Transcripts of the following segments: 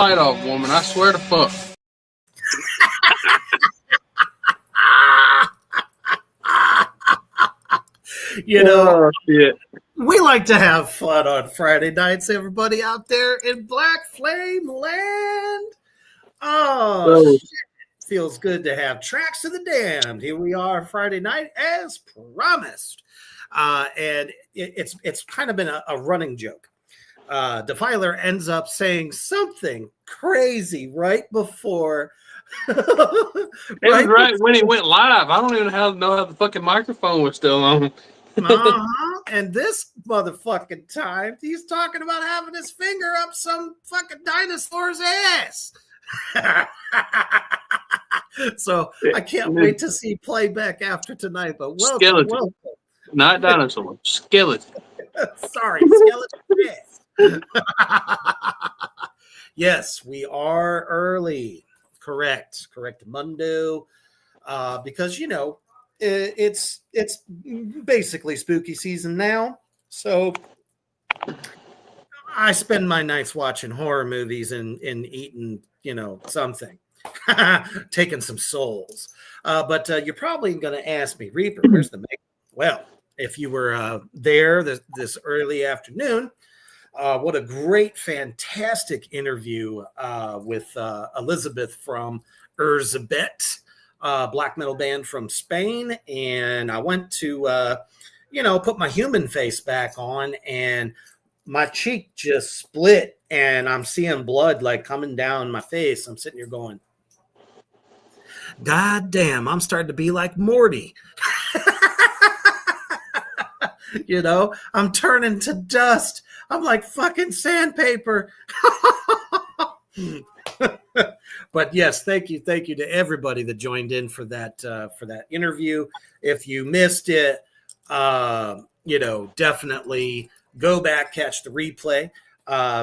fight off, woman. I swear to fuck. You know, shit. We like to have fun on Friday nights, everybody out there in Black Flame Land. Oh, shit. Feels good to have Tracks of the Damned. Here we are Friday night as promised. And it's kind of been a running joke. Defiler ends up saying something crazy right before. It was right when he went live. I don't even know how the fucking microphone was still on. And this motherfucking time, he's talking about having his finger up some fucking dinosaur's ass. So I can't wait to see playback after tonight. But welcome. Not dinosaur, skeleton. Sorry, skeleton ass. Yes, we are early. Correct, Mundo. Because it's basically spooky season now, so I spend my nights watching horror movies and eating something, taking some souls. But you're probably going to ask me, Reaper, where's the makeup? Well, if you were there this early afternoon, what a great, fantastic interview with Elizabeth from Erzabet. Black metal band from Spain, and I went to put my human face back on, and my cheek just split, and I'm seeing blood like coming down my face. I'm sitting here going, God damn, I'm starting to be like Morty. I'm turning to dust. I'm like fucking sandpaper. But yes, thank you to everybody that joined in for that interview. If you missed it, definitely go back, catch the replay,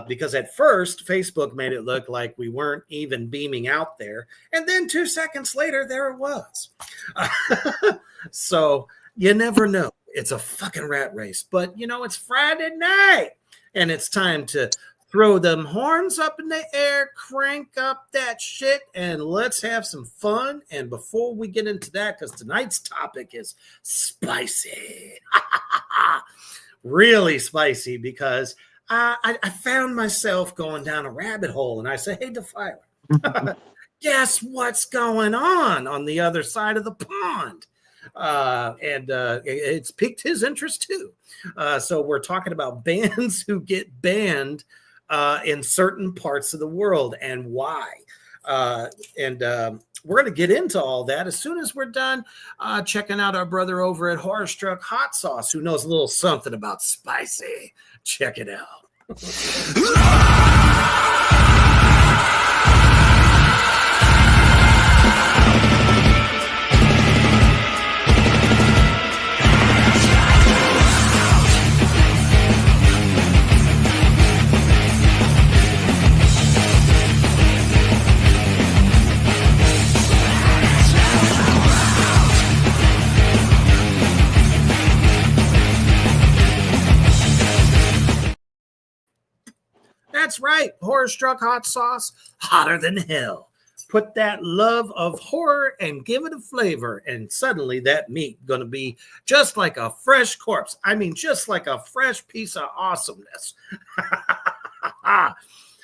because at first Facebook made it look like we weren't even beaming out there, and then 2 seconds later, there it was. So you never know. It's a fucking rat race, but it's Friday night, and it's time to throw them horns up in the air, crank up that shit, and let's have some fun. And before we get into that, because tonight's topic is spicy, really spicy, because I found myself going down a rabbit hole, and I say, hey, Defiler, guess what's going on the other side of the pond? And it's piqued his interest too. So we're talking about bands who get banned in certain parts of the world and why. And we're going to get into all that as soon as we're done checking out our brother over at Horror Struck Hot Sauce, who knows a little something about spicy. Check it out. That's right. Horror Struck Hot Sauce, hotter than hell. Put that love of horror and give it a flavor, and suddenly that meat going to be just like a fresh corpse. I mean, just like a fresh piece of awesomeness.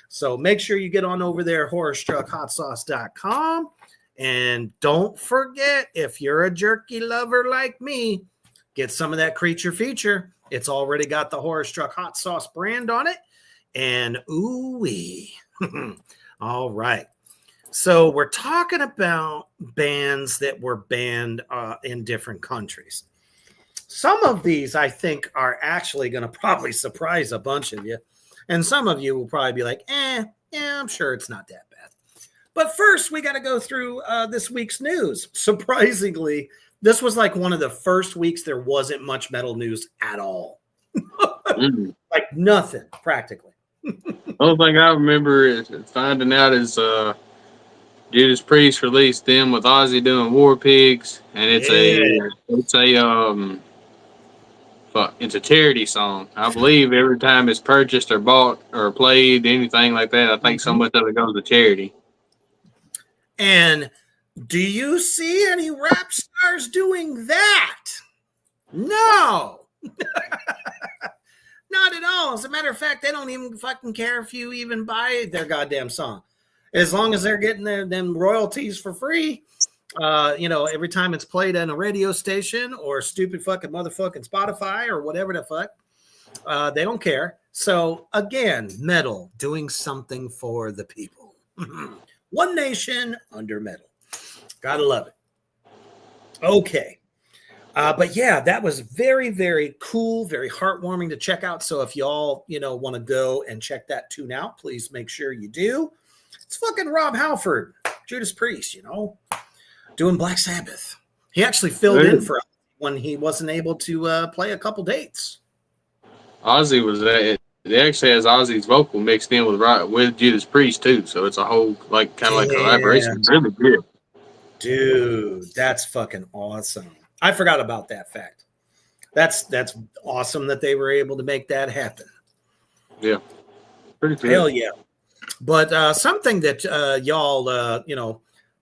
So make sure you get on over there, horrorstruckhotsauce.com. And don't forget, if you're a jerky lover like me, get some of that Creature Feature. It's already got the Horror Struck Hot Sauce brand on it. And ooh-wee. All right. So we're talking about bands that were banned in different countries. Some of these, I think, are actually going to probably surprise a bunch of you. And some of you will probably be like, yeah, I'm sure it's not that bad. But first, we got to go through this week's news. Surprisingly, this was like one of the first weeks there wasn't much metal news at all. Like nothing, practically. The only thing I remember is finding out is Judas Priest released them with Ozzy doing War Pigs, and it's a it's a charity song. I believe every time it's purchased or bought or played, anything like that, I think so much of it goes to charity. And do you see any rap stars doing that? No. Not at all. As a matter of fact, they don't even fucking care if you even buy their goddamn song. As long as they're getting them royalties for free, every time it's played on a radio station or stupid fucking motherfucking Spotify or whatever the fuck, they don't care. So again, metal doing something for the people. One nation under metal. Gotta love it. Okay. But yeah, that was very, very cool, very heartwarming to check out. So if y'all, want to go and check that tune out, please make sure you do. It's fucking Rob Halford, Judas Priest, doing Black Sabbath. He actually filled in for when he wasn't able to play a couple dates. Ozzy was there. It actually has Ozzy's vocal mixed in with Judas Priest too, so it's a whole like collaboration. It's really good. Dude, that's fucking awesome. I forgot about that fact. That's awesome that they were able to make that happen. Yeah. Pretty good. Hell yeah. But something that y'all,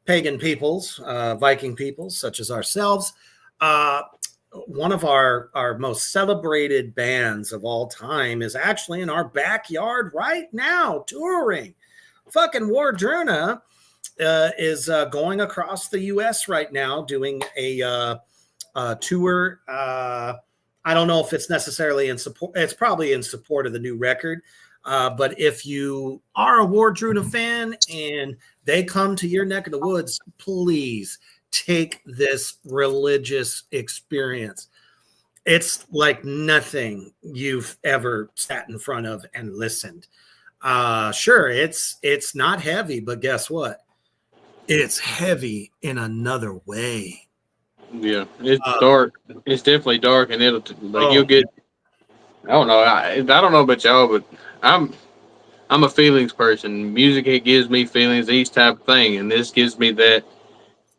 pagan peoples, Viking peoples, such as ourselves, one of our most celebrated bands of all time is actually in our backyard right now, touring. Fucking Wardruna is going across the U.S. right now doing a tour. I don't know if it's necessarily in support. It's probably in support of the new record. But if you are a Wardruna fan and they come to your neck of the woods, please take this religious experience. It's like nothing you've ever sat in front of and listened. Sure, it's not heavy, but guess what? It's heavy in another way. Yeah, it's dark. It's definitely dark, and you'll get. I don't know. I don't know about y'all, but I'm a feelings person. Music, it gives me feelings, each type of thing, and this gives me that.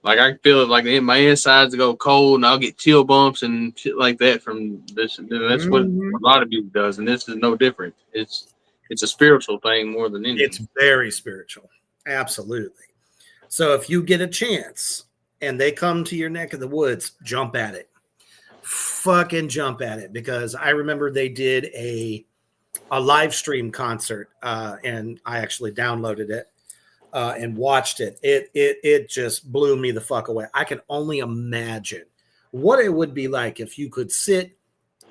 Like I feel it, like my insides go cold, and I'll get chill bumps and shit like that from this. And that's what a lot of music does, and this is no different. It's a spiritual thing more than anything. It's very spiritual, absolutely. So if you get a chance and they come to your neck of the woods, jump at it. Fucking jump at it, because I remember they did a live stream concert, and I actually downloaded it and watched it. It just blew me the fuck away. I can only imagine what it would be like if you could sit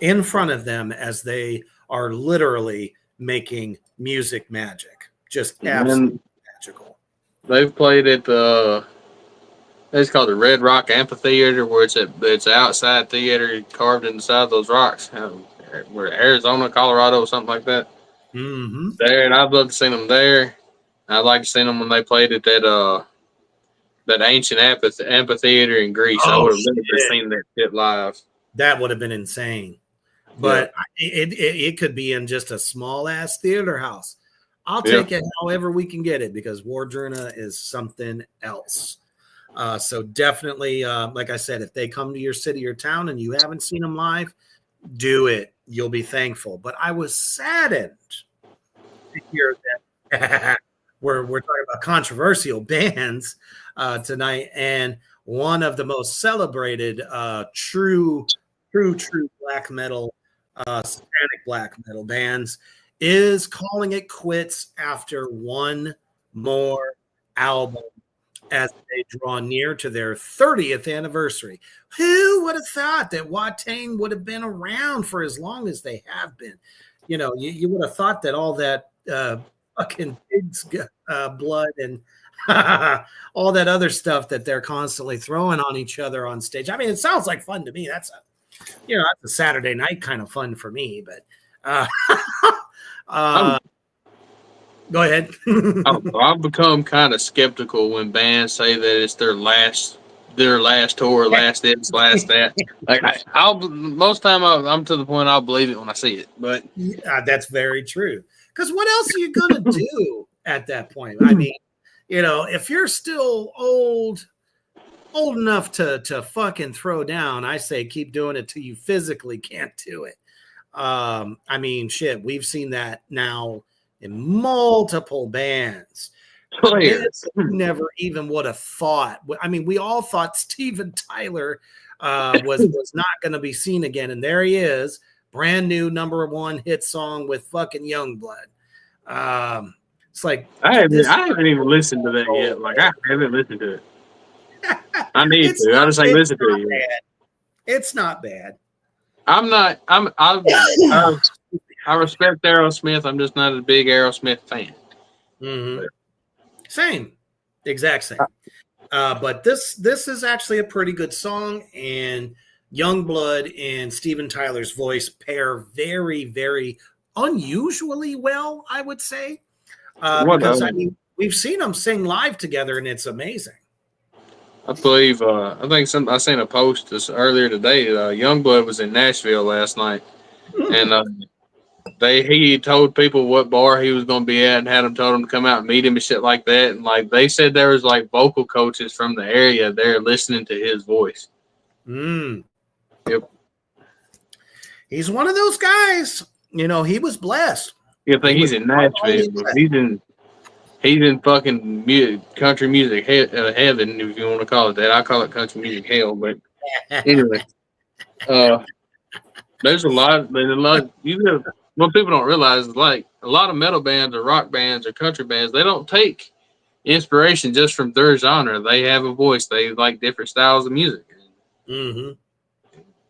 in front of them as they are literally making music magic. Just absolutely magical. They've played at it's called the Red Rock Amphitheater, where it's an outside theater carved inside those rocks. Where Arizona, Colorado, something like that. Mm-hmm. There, and I'd love to see them there. I'd like to see them when they played at that ancient amphitheater in Greece. I would have never seen that shit live. That would have been insane. But it could be in just a small ass theater house. I'll take it however we can get it, because Wardruna is something else. So definitely, like I said, if they come to your city or town and you haven't seen them live, do it. You'll be thankful. But I was saddened to hear that we're talking about controversial bands tonight, and one of the most celebrated true black metal, satanic black metal bands is calling it quits after one more album as they draw near to their 30th anniversary. Who would have thought that Watain would have been around for as long as they have been? You would have thought that all that fucking pig's blood and all that other stuff that they're constantly throwing on each other on stage. I mean, it sounds like fun to me. That's a Saturday night kind of fun for me, but go ahead. I've become kind of skeptical when bands say that it's their last tour, last this, last that. Like most time I'm to the point I'll believe it when I see it. But that's very true. Because what else are you gonna do at that point? I mean, if you're still old old enough to fucking throw down, I say keep doing it till you physically can't do it. I mean, shit, we've seen that now in multiple bands. Bands that we never even would have thought. I mean, we all thought Steven Tyler was not going to be seen again, and there he is, brand new #1 hit song with fucking Youngblood. It's like I haven't even listened to that yet. Like I haven't listened to it. I need to. I just ain't listen to it. It's not bad. I respect Aerosmith. I'm just not a big Aerosmith fan. Mm-hmm. Same, exact same. But this is actually a pretty good song, and Youngblood and Steven Tyler's voice pair very, very unusually well, I would say. Because I mean, we've seen them sing live together, and it's amazing. I believe I seen a post earlier today. Youngblood was in Nashville last night, and he told people what bar he was going to be at, and had them told him to come out and meet him and shit like that. And like they said, there was like vocal coaches from the area there listening to his voice. Yep. He's one of those guys. You know, he was blessed. You think he's in Nashville? He's in fucking country music heaven, if you want to call it that. I call it country music hell, but anyway, there's a lot. What people don't realize is like a lot of metal bands or rock bands or country bands, they don't take inspiration just from their genre. They have a voice. They like different styles of music. Mm-hmm.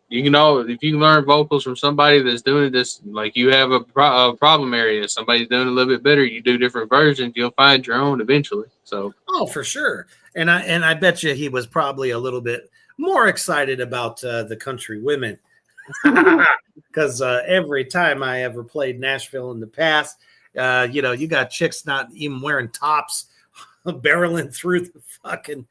You can if you can learn vocals from somebody that's doing this, like you have a problem area, somebody's doing a little bit better, you do different versions, you'll find your own eventually. So, for sure. And I bet you he was probably a little bit more excited about the country women, because every time I ever played Nashville in the past, you got chicks not even wearing tops, barreling through the fucking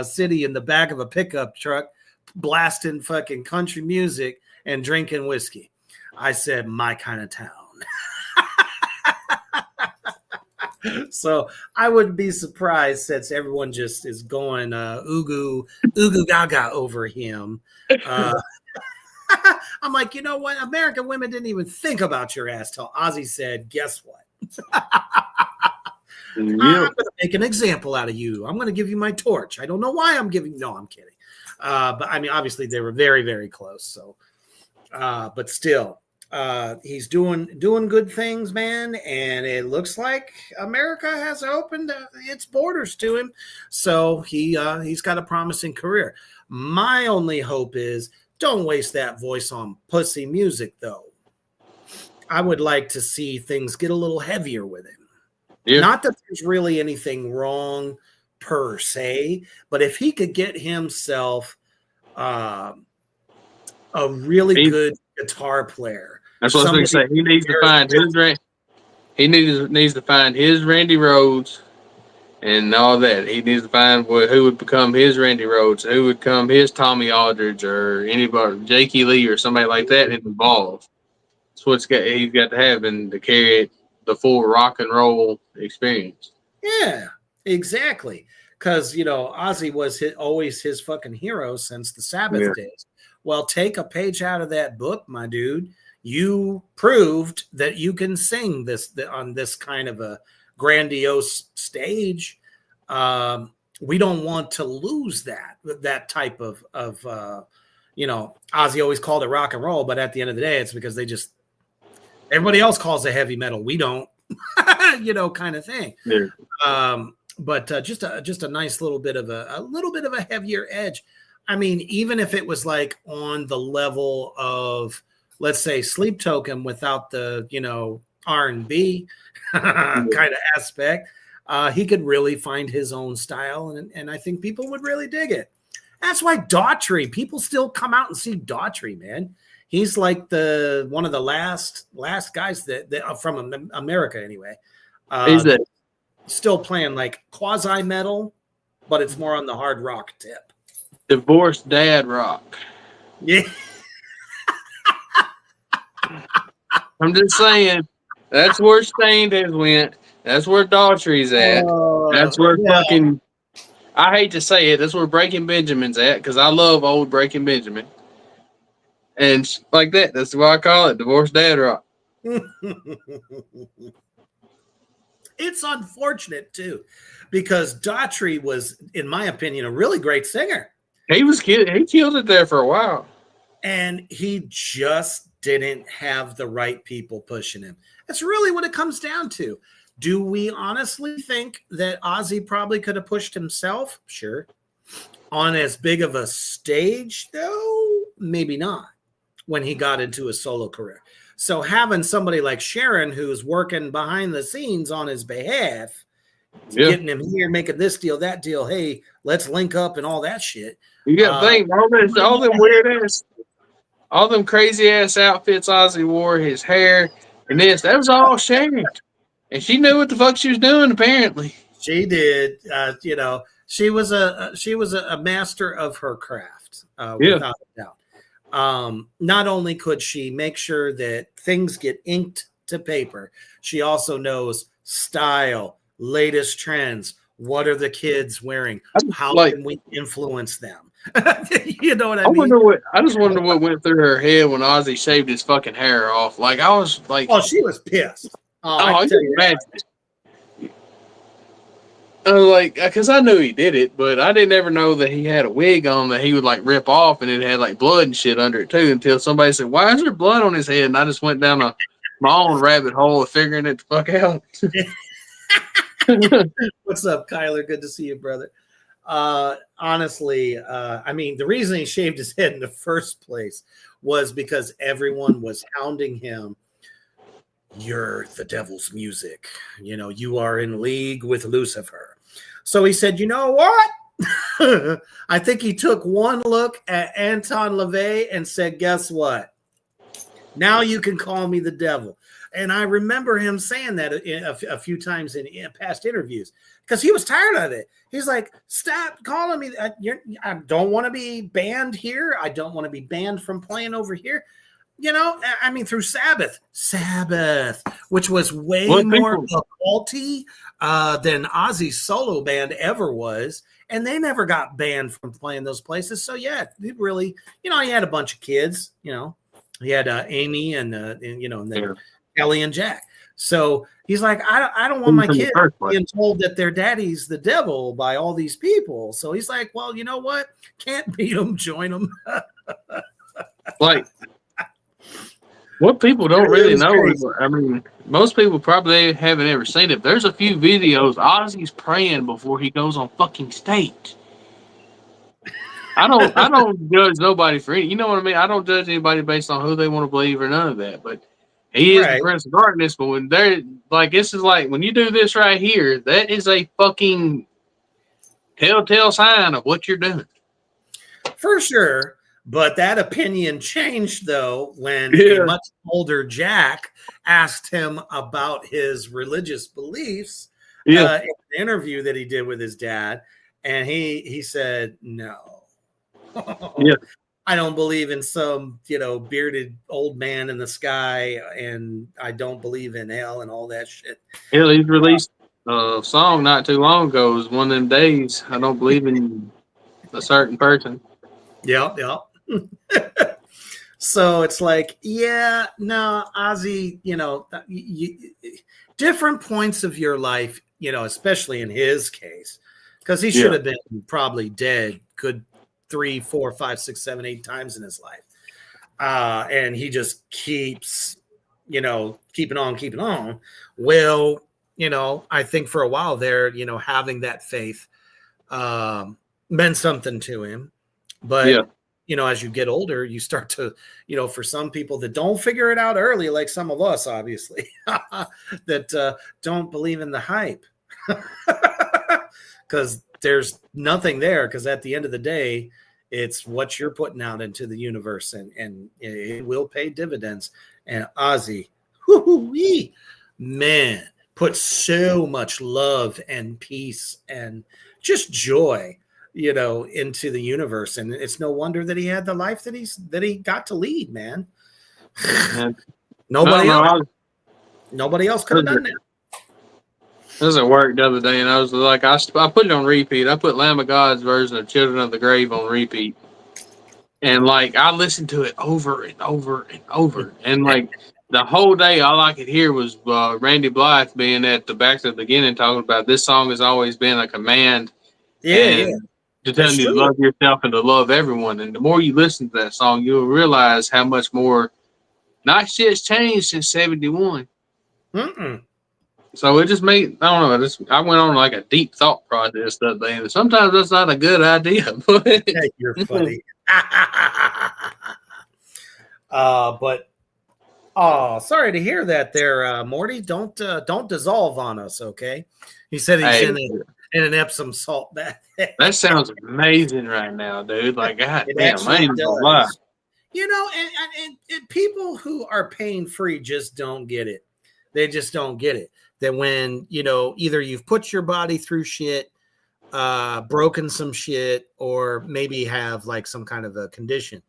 city in the back of a pickup truck, blasting fucking country music and drinking whiskey. I said, my kind of town. So I wouldn't be surprised, since everyone just is going ooga gaga over him. I'm like, you know what? American women didn't even think about your ass till Ozzy said, guess what? I'm going to make an example out of you. I'm going to give you my torch. I don't know why I'm giving. No, I'm kidding. But I mean, obviously they were very, very close. So, but still, he's doing good things, man. And it looks like America has opened its borders to him. So he's got a promising career. My only hope is don't waste that voice on pussy music, though. I would like to see things get a little heavier with him. Yeah. Not that there's really anything wrong per se, but if he could get himself a really good guitar player. That's what I was going to say. He needs to find needs to find his Randy Rhoads and all that. He needs to find who would become his Randy Rhoads, who would become his Tommy Aldridge, or anybody, Jakey Lee, or somebody like that involved. That's what he's got to have and to carry the full rock and roll experience. Yeah, exactly. Because, Ozzy was always his fucking hero since the Sabbath days. Well, take a page out of that book, my dude. You proved that you can sing on this kind of a grandiose stage. We don't want to lose that type of Ozzy always called it rock and roll, but at the end of the day, it's because everybody else calls it heavy metal. We don't, kind of thing. Yeah. But just a nice little bit of a heavier edge. I mean, even if it was like on the level of, let's say, Sleep Token without the, R&B kind of aspect, he could really find his own style. And I think people would really dig it. That's why Daughtry, people still come out and see Daughtry, man. He's like one of the last guys that from America anyway. He's still playing like quasi metal, but it's more on the hard rock tip. Divorced dad rock. Yeah. I'm just saying, that's where Stained has went. That's where Daughtry's at. That's where fucking I hate to say it, that's where Breaking Benjamin's at because I love old Breaking Benjamin. And like that, that's why I call it divorced dad rock. It's unfortunate too, because Daughtry was, in my opinion, a really great singer. He killed it there for a while. And he just didn't have the right people pushing him. That's really what it comes down to. Do we honestly think that Ozzy probably could have pushed himself? Sure. On as big of a stage, though, maybe not when he got into a solo career. So having somebody like Sharon who's working behind the scenes on his behalf, getting him here, making this deal, that deal, hey, let's link up and all that shit. You got to think, all them weird ass, all them crazy ass outfits Ozzy wore, his hair, and that was all Sharon. And she knew what the fuck she was doing, apparently. She did. She was a master of her craft, without a doubt. Not only could she make sure that things get inked to paper, she also knows style, latest trends. What are the kids wearing? How can we influence them? You know what I mean? I just wonder what went through her head when Ozzy shaved his fucking hair off. Like, I was like, oh, she was pissed. I can imagine. Like, because I knew he did it, but I didn't ever know that he had a wig on that he would like rip off, and it had like blood and shit under it too. Until somebody said, "Why is there blood on his head?" And I just went down my own rabbit hole of figuring it the fuck out. What's up, Kyler? Good to see you, brother. Honestly, I mean, the reason he shaved his head in the first place was because everyone was hounding him. You're the devil's music. You are in league with Lucifer. So he said, you know what? I think he took one look at Anton LaVey and said, guess what? Now you can call me the devil. And I remember him saying that a few times in past interviews because he was tired of it. He's like, stop calling me. I don't want to be banned here. I don't want to be banned from playing over here. I mean, through Sabbath, which was way more occulty than Ozzy's solo band ever was. And they never got banned from playing those places. So, yeah, it really, he had a bunch of kids, he had Amy and then Kelly and Jack. So he's like, I don't want my kids being told that their daddy's the devil by all these people. So he's like, well, you know what? Can't beat them, join them. Like, what people don't really know is, I mean, most people probably haven't ever seen it. There's a few videos Ozzy's praying before he goes on fucking stage. I don't judge nobody for it. You know what I mean? I don't judge anybody based on who they want to believe or none of that. But he is the Prince of Darkness. But when they're like, this is like when you do this right here, that is a fucking telltale sign of what you're doing. For sure. But that opinion changed, though, when a much older Jack asked him about his religious beliefs in an interview that he did with his dad. And he said, no. I don't believe in some, bearded old man in the sky, and I don't believe in hell and all that shit. Hell, he released a song not too long ago. It was one of them days. I don't believe in a certain person. Yeah. So it's like, Ozzy, different points of your life, especially in his case, because he should have been probably dead good 3, 4, 5, 6, 7, 8 times in his life. And he just keeps, keeping on. Well, I think for a while there, having that faith meant something to him. But, as you get older, you start to, for some people that don't figure it out early, like some of us, obviously, that don't believe in the hype. Because there's nothing there. Because at the end of the day, it's what you're putting out into the universe, and it will pay dividends. And Ozzy, man, put so much love and peace and just joy, into the universe. And it's no wonder that he had the life that he got to lead, man. Nobody else could have done that. I was at work the other day, and I was like, I put it on repeat. I put Lamb of God's version of Children of the Grave on repeat. And like I listened to it over and over and over, and like the whole day, all I could hear was Randy Blythe being at the back to the beginning talking about this song has always been a command, and to tell you to love yourself and to love everyone. And the more you listen to that song, you'll realize how much more not shit's changed since '71. So it just made I don't know. I went on like a deep thought process that day, and sometimes that's not a good idea. But you're funny. But sorry to hear that there, Morty. Don't dissolve on us, okay? He said he's in an Epsom salt bath. That sounds amazing right now, dude. Like, God damn, I ain't gonna lie. You know, and people who are pain free just don't get it. They just don't get it. That when, you know, either you've put your body through shit, broken some shit, or maybe have like some kind of a condition,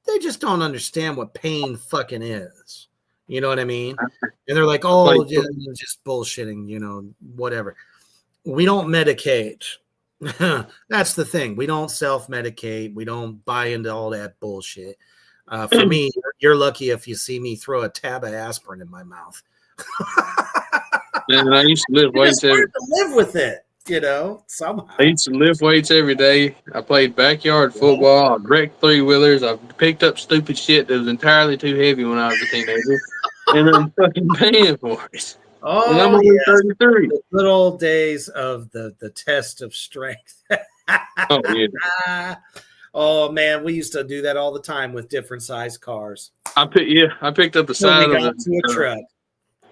they just don't understand what pain fucking is. You know what I mean? And they're like, oh, just bullshitting, you know, whatever. We don't medicate. That's the thing. We don't self-medicate. We don't buy into all that bullshit. For me, you're lucky if you see me throw a tab of aspirin in my mouth. Man, I used to lift weights to live with it, you know, somehow. I used to lift weights every day. I played backyard football. I wrecked 3-wheelers. I picked up stupid shit that was entirely too heavy when I was a teenager. And I'm fucking paying for it. Oh, and I'm only 33. The good old days of the test of strength. Oh, yeah. Oh, man, we used to do that all the time with different size cars. I picked up the side of a truck.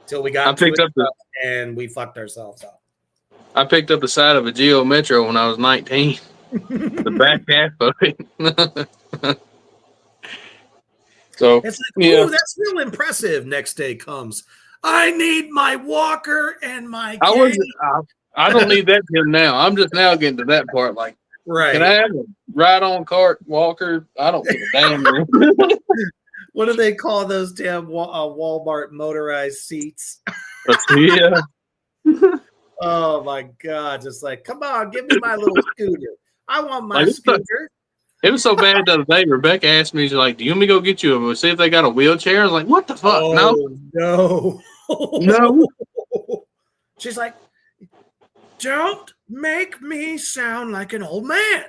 Till we got to a truck and we fucked ourselves up. I picked up the side of a Geo Metro when I was 19. The back half of it. So it's like, ooh, that's real impressive. Next day comes, I need my walker and my cane. I don't need that till now. I'm just now getting to that part. Like, right? Can I have a ride-on cart walker? I don't give a damn. What do they call those damn Walmart motorized seats? Yeah. Oh my God! Just like, come on, give me my little scooter. I want my scooter. It was so bad the other day. Rebecca asked me, she's like, "Do you want me to go get you a see if they got a wheelchair?" I was like, "What the fuck? Oh, no." She's like, "Don't make me sound like an old man.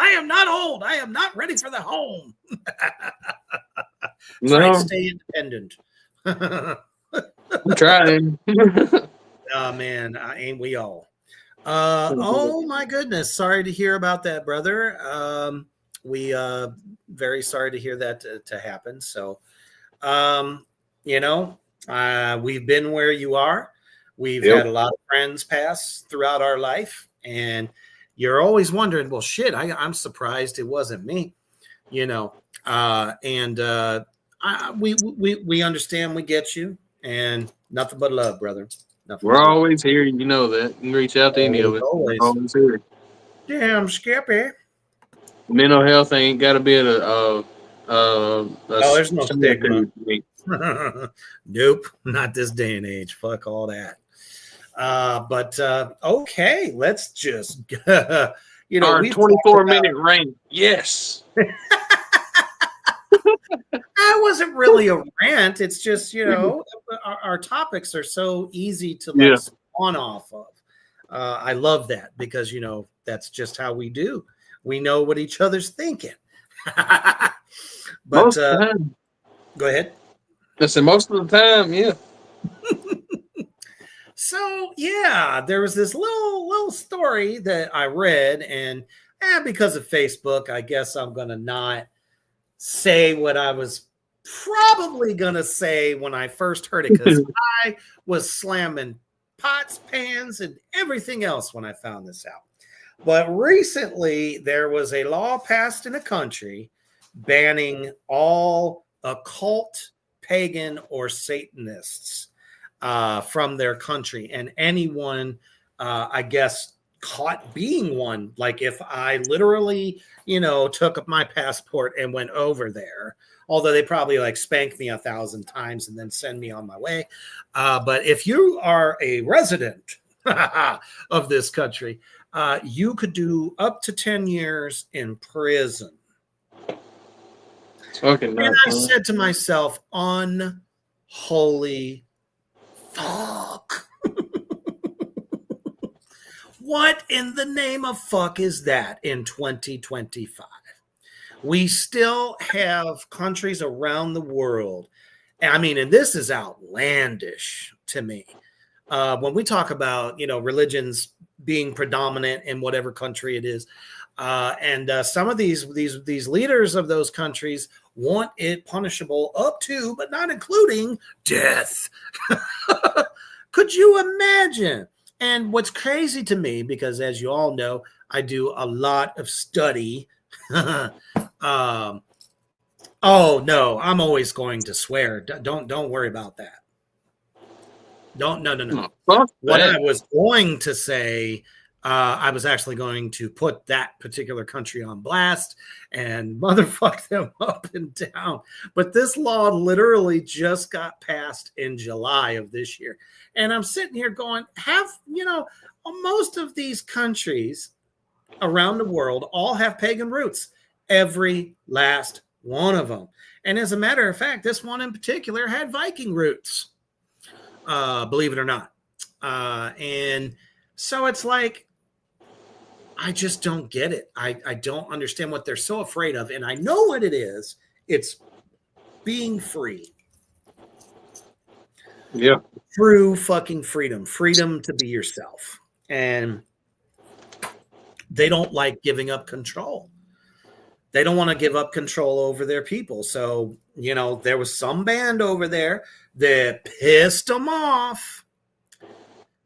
I am not old. I am not ready for the home." Try to stay independent. I'm trying. Oh man, ain't we all? Oh my goodness. Sorry to hear about that, brother. We very sorry to hear that to happen. So you know, we've been where you are. We've had a lot of friends pass throughout our life, and you're always wondering, well, shit, I'm surprised it wasn't me, you know. We understand, we get you, and nothing but love, brother. We're always here. You know that. You can reach out to any of us. Always here. Damn, Skippy. Mental health ain't got to be there's no stigma. Nope, not this day and age. Fuck all that. But okay, let's just you know, our 24-minute reign. Yes. That wasn't really a rant. It's just, you know, our topics are so easy to like spawn off of. I love that because, you know, that's just how we do. We know what each other's thinking. But go ahead. Listen, most of the time, yeah. So yeah, there was this little story that I read, and because of Facebook, I guess I'm gonna not say what I was probably gonna say when I first heard it, because I was slamming pots, pans, and everything else when I found this out. But recently, there was a law passed in a country banning all occult, pagan, or Satanists from their country, and anyone, I guess, caught being one. Like if I literally, took up my passport and went over there, although they probably like spank me 1,000 times and then send me on my way. But if you are a resident of this country, you could do up to 10 years in prison. And I said to myself, unholy fuck. What in the name of fuck is that in 2025? We still have countries around the world. I mean, and this is outlandish to me. When we talk about, religions being predominant in whatever country it is, and some of these leaders of those countries want it punishable up to, but not including death. Could you imagine? And what's crazy to me, because as you all know, I do a lot of study. Oh no, I'm always going to swear. Don't worry about that. No. What I was going to say, I was actually going to put that particular country on blast and motherfuck them up and down. But this law literally just got passed in July of this year. And I'm sitting here going, most of these countries around the world all have pagan roots. Every last one of them. And as a matter of fact, this one in particular had Viking roots, believe it or not. And so it's like, I just don't get it. I don't understand what they're so afraid of. And I know what it is. It's being free. Yeah. True fucking freedom. Freedom to be yourself. And they don't like giving up control. They don't want to give up control over their people. So, there was some band over there that pissed them off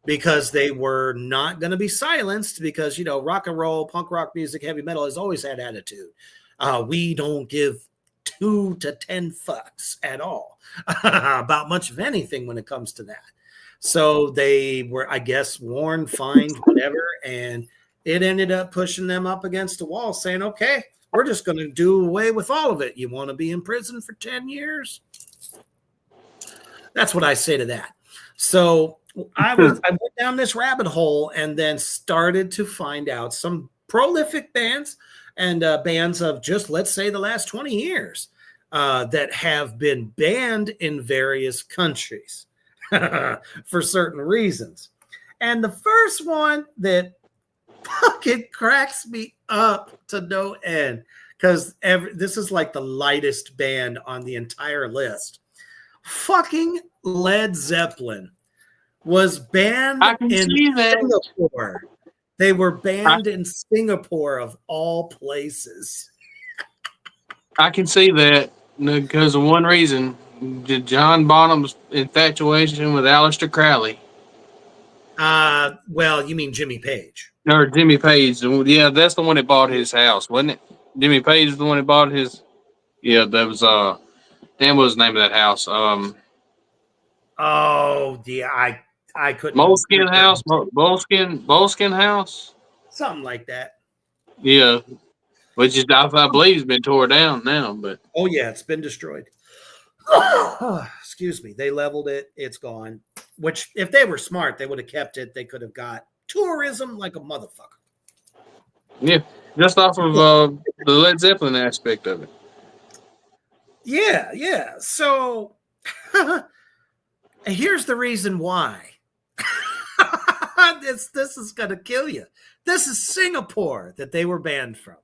because they were not going to be silenced because, rock and roll, punk rock music, heavy metal has always had attitude. We don't give 2 to 10 fucks at all about much of anything when it comes to that. So they were, I guess, warned, fined, whatever. And it ended up pushing them up against the wall saying, okay, we're just going to do away with all of it. You want to be in prison for 10 years? That's what I say to that. So I went down this rabbit hole and then started to find out some prolific bands and bands of just, let's say, the last 20 years that have been banned in various countries for certain reasons. And the first one that fucking cracks me up to no end, because this is like the lightest band on the entire list. Fucking Led Zeppelin was banned in Singapore. They were banned in Singapore of all places. I can see that because of one reason: John Bonham's infatuation with Aleister Crowley. Well, you mean Jimmy Page? Or Jimmy Page. Yeah, that's the one that bought his house, wasn't it? Jimmy Page is the one that bought his. Yeah, that was damn, what was the name of that house? Oh, yeah, I couldn't. Moleskin House, Moleskin House, something like that. Yeah, which is I believe has been tore down now, but oh yeah, it's been destroyed. Excuse me, they leveled it. It's gone. Which, if they were smart, they would have kept it. They could have got tourism like a motherfucker. Yeah, just off of the Led Zeppelin aspect of it. Yeah. So here's the reason why. This is going to kill you. This is Singapore that they were banned from.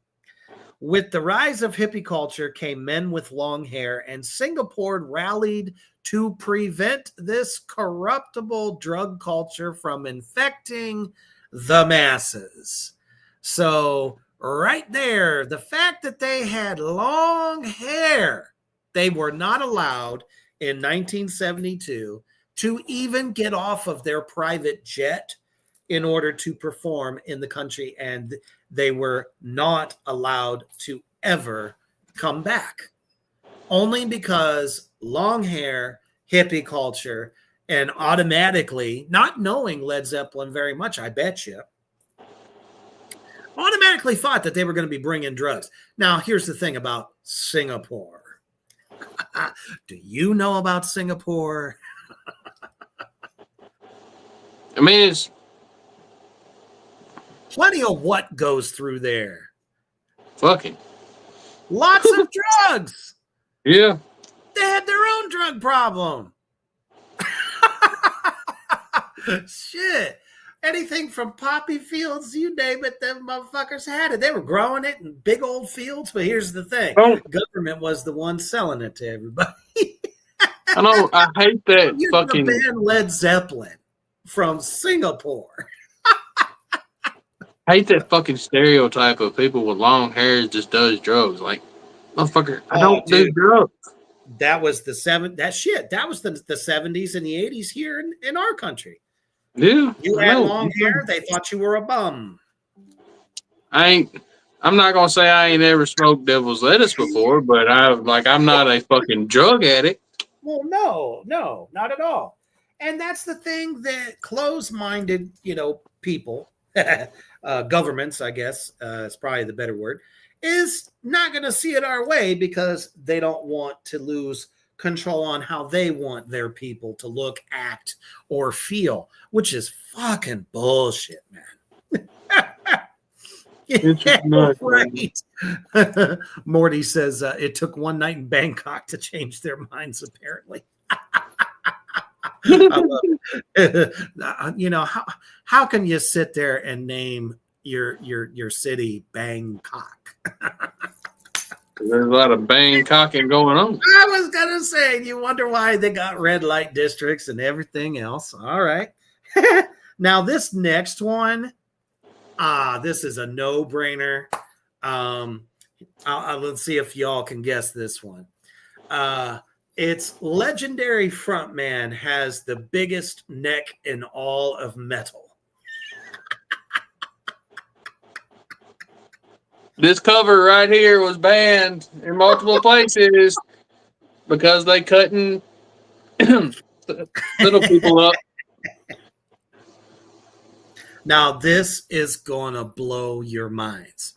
With the rise of hippie culture came men with long hair, and Singapore rallied to prevent this corruptible drug culture from infecting the masses. So right there, the fact that they had long hair, they were not allowed in 1972 to even get off of their private jet in order to perform in the country, and they were not allowed to ever come back. Only because long hair, hippie culture, and automatically not knowing Led Zeppelin very much, I bet you, automatically thought that they were going to be bringing drugs. Now, here's the thing about Singapore. Do you know about Singapore? I mean, it's plenty of what goes through there. fucking lots of drugs. Yeah. They had their own drug problem. Shit. Anything from poppy fields, you name it, them motherfuckers had it. They were growing it in big old fields, but here's the thing. Government was the one selling it to everybody. I know. I hate that fucking the band Led Zeppelin from Singapore. I hate that fucking stereotype of people with long hair just does drugs. Like, motherfucker, I don't do drugs. That was the That was the 70s and the 80s here in our country. Yeah. You had long hair, they thought you were a bum. I'm not gonna say I ain't ever smoked devil's lettuce before, but I'm not a fucking drug addict. Well, no, not at all. And that's the thing that close-minded, people, governments, I guess, is probably the better word, is not going to see it our way because they don't want to lose control on how they want their people to look, act, or feel, which is fucking bullshit, man. Yeah, right. Morty says it took one night in Bangkok to change their minds, apparently. How can you sit there and name your city Bangkok? There's a lot of Bangkoking going on. I was gonna say, you wonder why they got red light districts and everything else. All right. Now this next one, this is a no-brainer. Let's see if y'all can guess this one. Its legendary frontman has the biggest neck in all of metal. This cover right here was banned in multiple places because they cutting little people up. Now, this is going to blow your minds.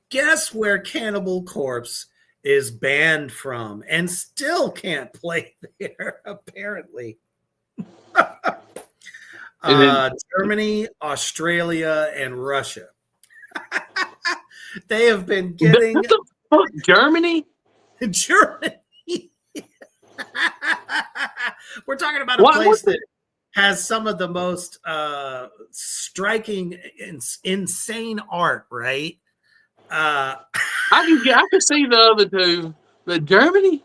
Guess where Cannibal Corpse is banned from and still can't play there, apparently. Germany, Australia, and Russia. They have been getting... What the fuck? Germany? Germany. We're talking about a place that has some of the most striking, insane art, right? I can see the other two, but Germany?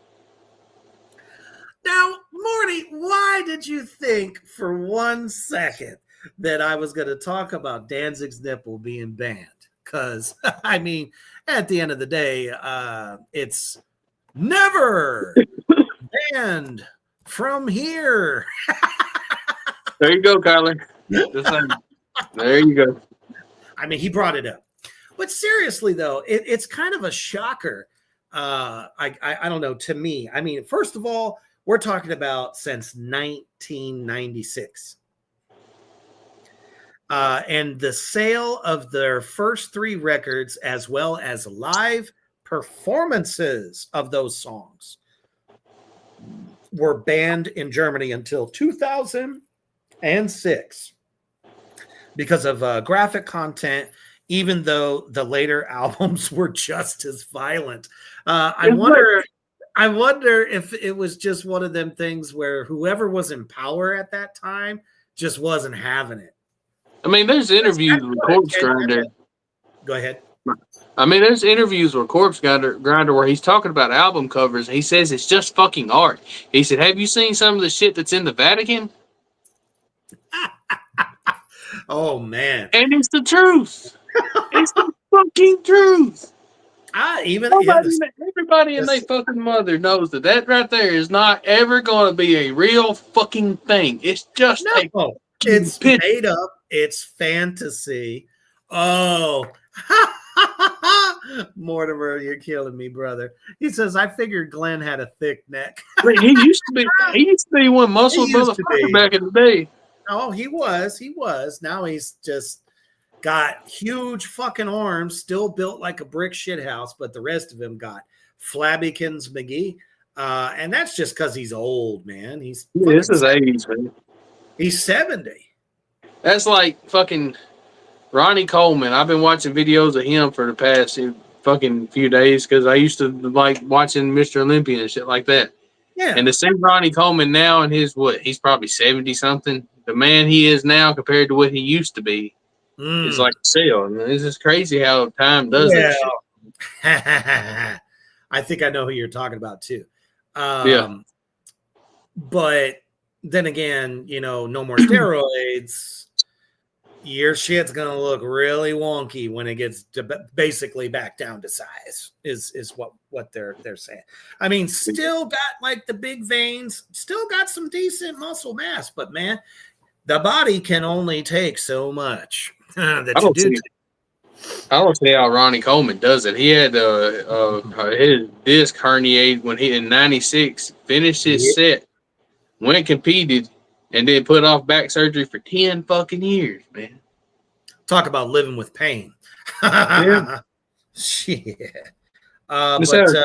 Now, Morty, why did you think for 1 second that I was going to talk about Danzig's nipple being banned? Because, I mean, at the end of the day, it's never banned from here. There you go, Kyler. There you go. I mean, he brought it up. But seriously, though, it's kind of a shocker. I don't know, to me. I mean, first of all, we're talking about since 1996. And the sale of their first 3 records, as well as live performances of those songs, were banned in Germany until 2006 because of graphic content, even though the later albums were just as violent. I wonder if it was just one of them things where whoever was in power at that time just wasn't having it. I mean, there's interviews with Corpse Grinder. Go ahead. I mean, there's interviews with Corpse Grinder where he's talking about album covers. And he says it's just fucking art. He said, "Have you seen some of the shit that's in the Vatican?" Oh, man. And it's the truth. It's the fucking truth. Everybody and their fucking mother knows that right there is not ever going to be a real fucking thing. It's just it's made up. It's fantasy. Oh, Mortimer, you're killing me, brother. He says, "I figured Glenn had a thick neck." He used to be one muscle motherfucker back in the day. Oh, he was. Now he's just got huge fucking arms, still built like a brick shit house, but the rest of him got Flabbykins McGee. And that's just because he's old, man. This is 80s, man. He's 70. That's like fucking Ronnie Coleman. I've been watching videos of him for the past fucking few days because I used to like watching Mr. Olympia and shit like that. Yeah. And to see Ronnie Coleman now and he's probably 70 something. The man he is now compared to what he used to be is like a cell. And this is crazy how time does that shit. I think I know who you're talking about too. But then again, no more steroids. Your shit's gonna look really wonky when it gets to basically back down to size. Is what they're saying. I mean, still got like the big veins, still got some decent muscle mass, but man, the body can only take so much that you do. I don't see how Ronnie Coleman does it. He had his disc herniated when he in '96 finished his set, went competed. And then put off back surgery for 10 fucking years, man. Talk about living with pain. Shit. So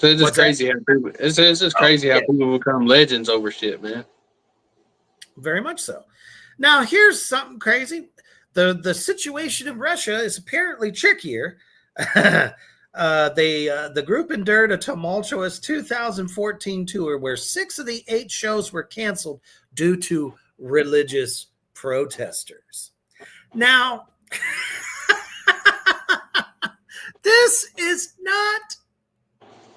it's just crazy how people. It's just crazy how people become legends over shit, man. Very much so. Now here's something crazy. The situation in Russia is apparently trickier. The group endured a tumultuous 2014 tour where 6 of the 8 shows were canceled due to religious protesters. Now, this is not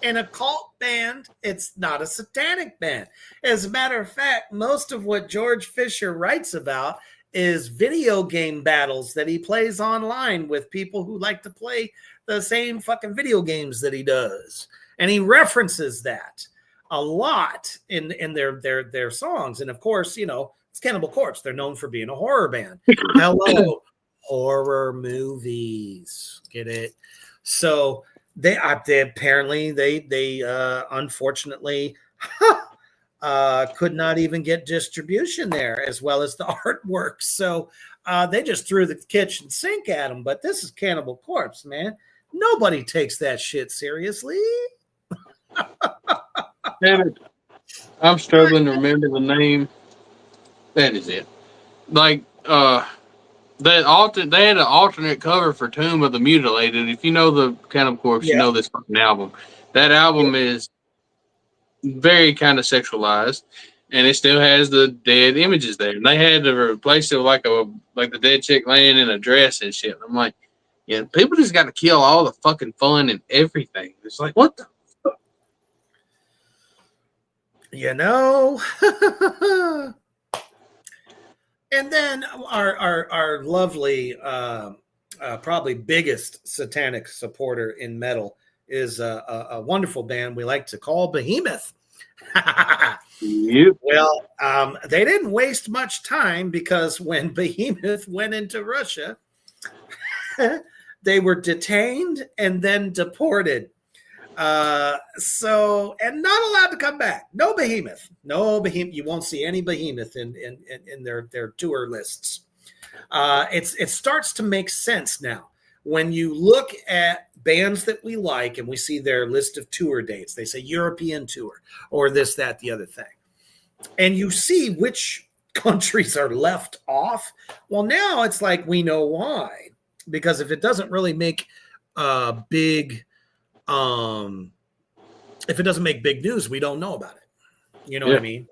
an occult band. It's not a satanic band. As a matter of fact, most of what George Fisher writes about is video game battles that he plays online with people who like to play the same fucking video games that he does. And he references that a lot in their songs. And of course, it's Cannibal Corpse. They're known for being a horror band. Hello, horror movies. Get it? So they apparently unfortunately could not even get distribution there as well as the artwork. So they just threw the kitchen sink at them. But this is Cannibal Corpse, man. Nobody takes that shit seriously. Damn it. I'm struggling to remember the name. That is it. Like, they had an alternate cover for Tomb of the Mutilated. If you know the Cannibal Corpse, you know this fucking album. That album is very kind of sexualized, and it still has the dead images there. And they had to replace it with like the dead chick laying in a dress and shit. I'm like, yeah, people just got to kill all the fucking fun and everything. It's like, what the fuck? And then our lovely, probably biggest satanic supporter in metal is a wonderful band we like to call Behemoth. Yep. Well, they didn't waste much time because when Behemoth went into Russia, they were detained and then deported. And not allowed to come back. No Behemoth. You won't see any Behemoth in their tour lists. It starts to make sense now. When you look at bands that we like and we see their list of tour dates, they say European tour or this, that, the other thing. And you see which countries are left off. Well, now it's like we know why. Because if it doesn't really make big news, we don't know about it. You know what I mean?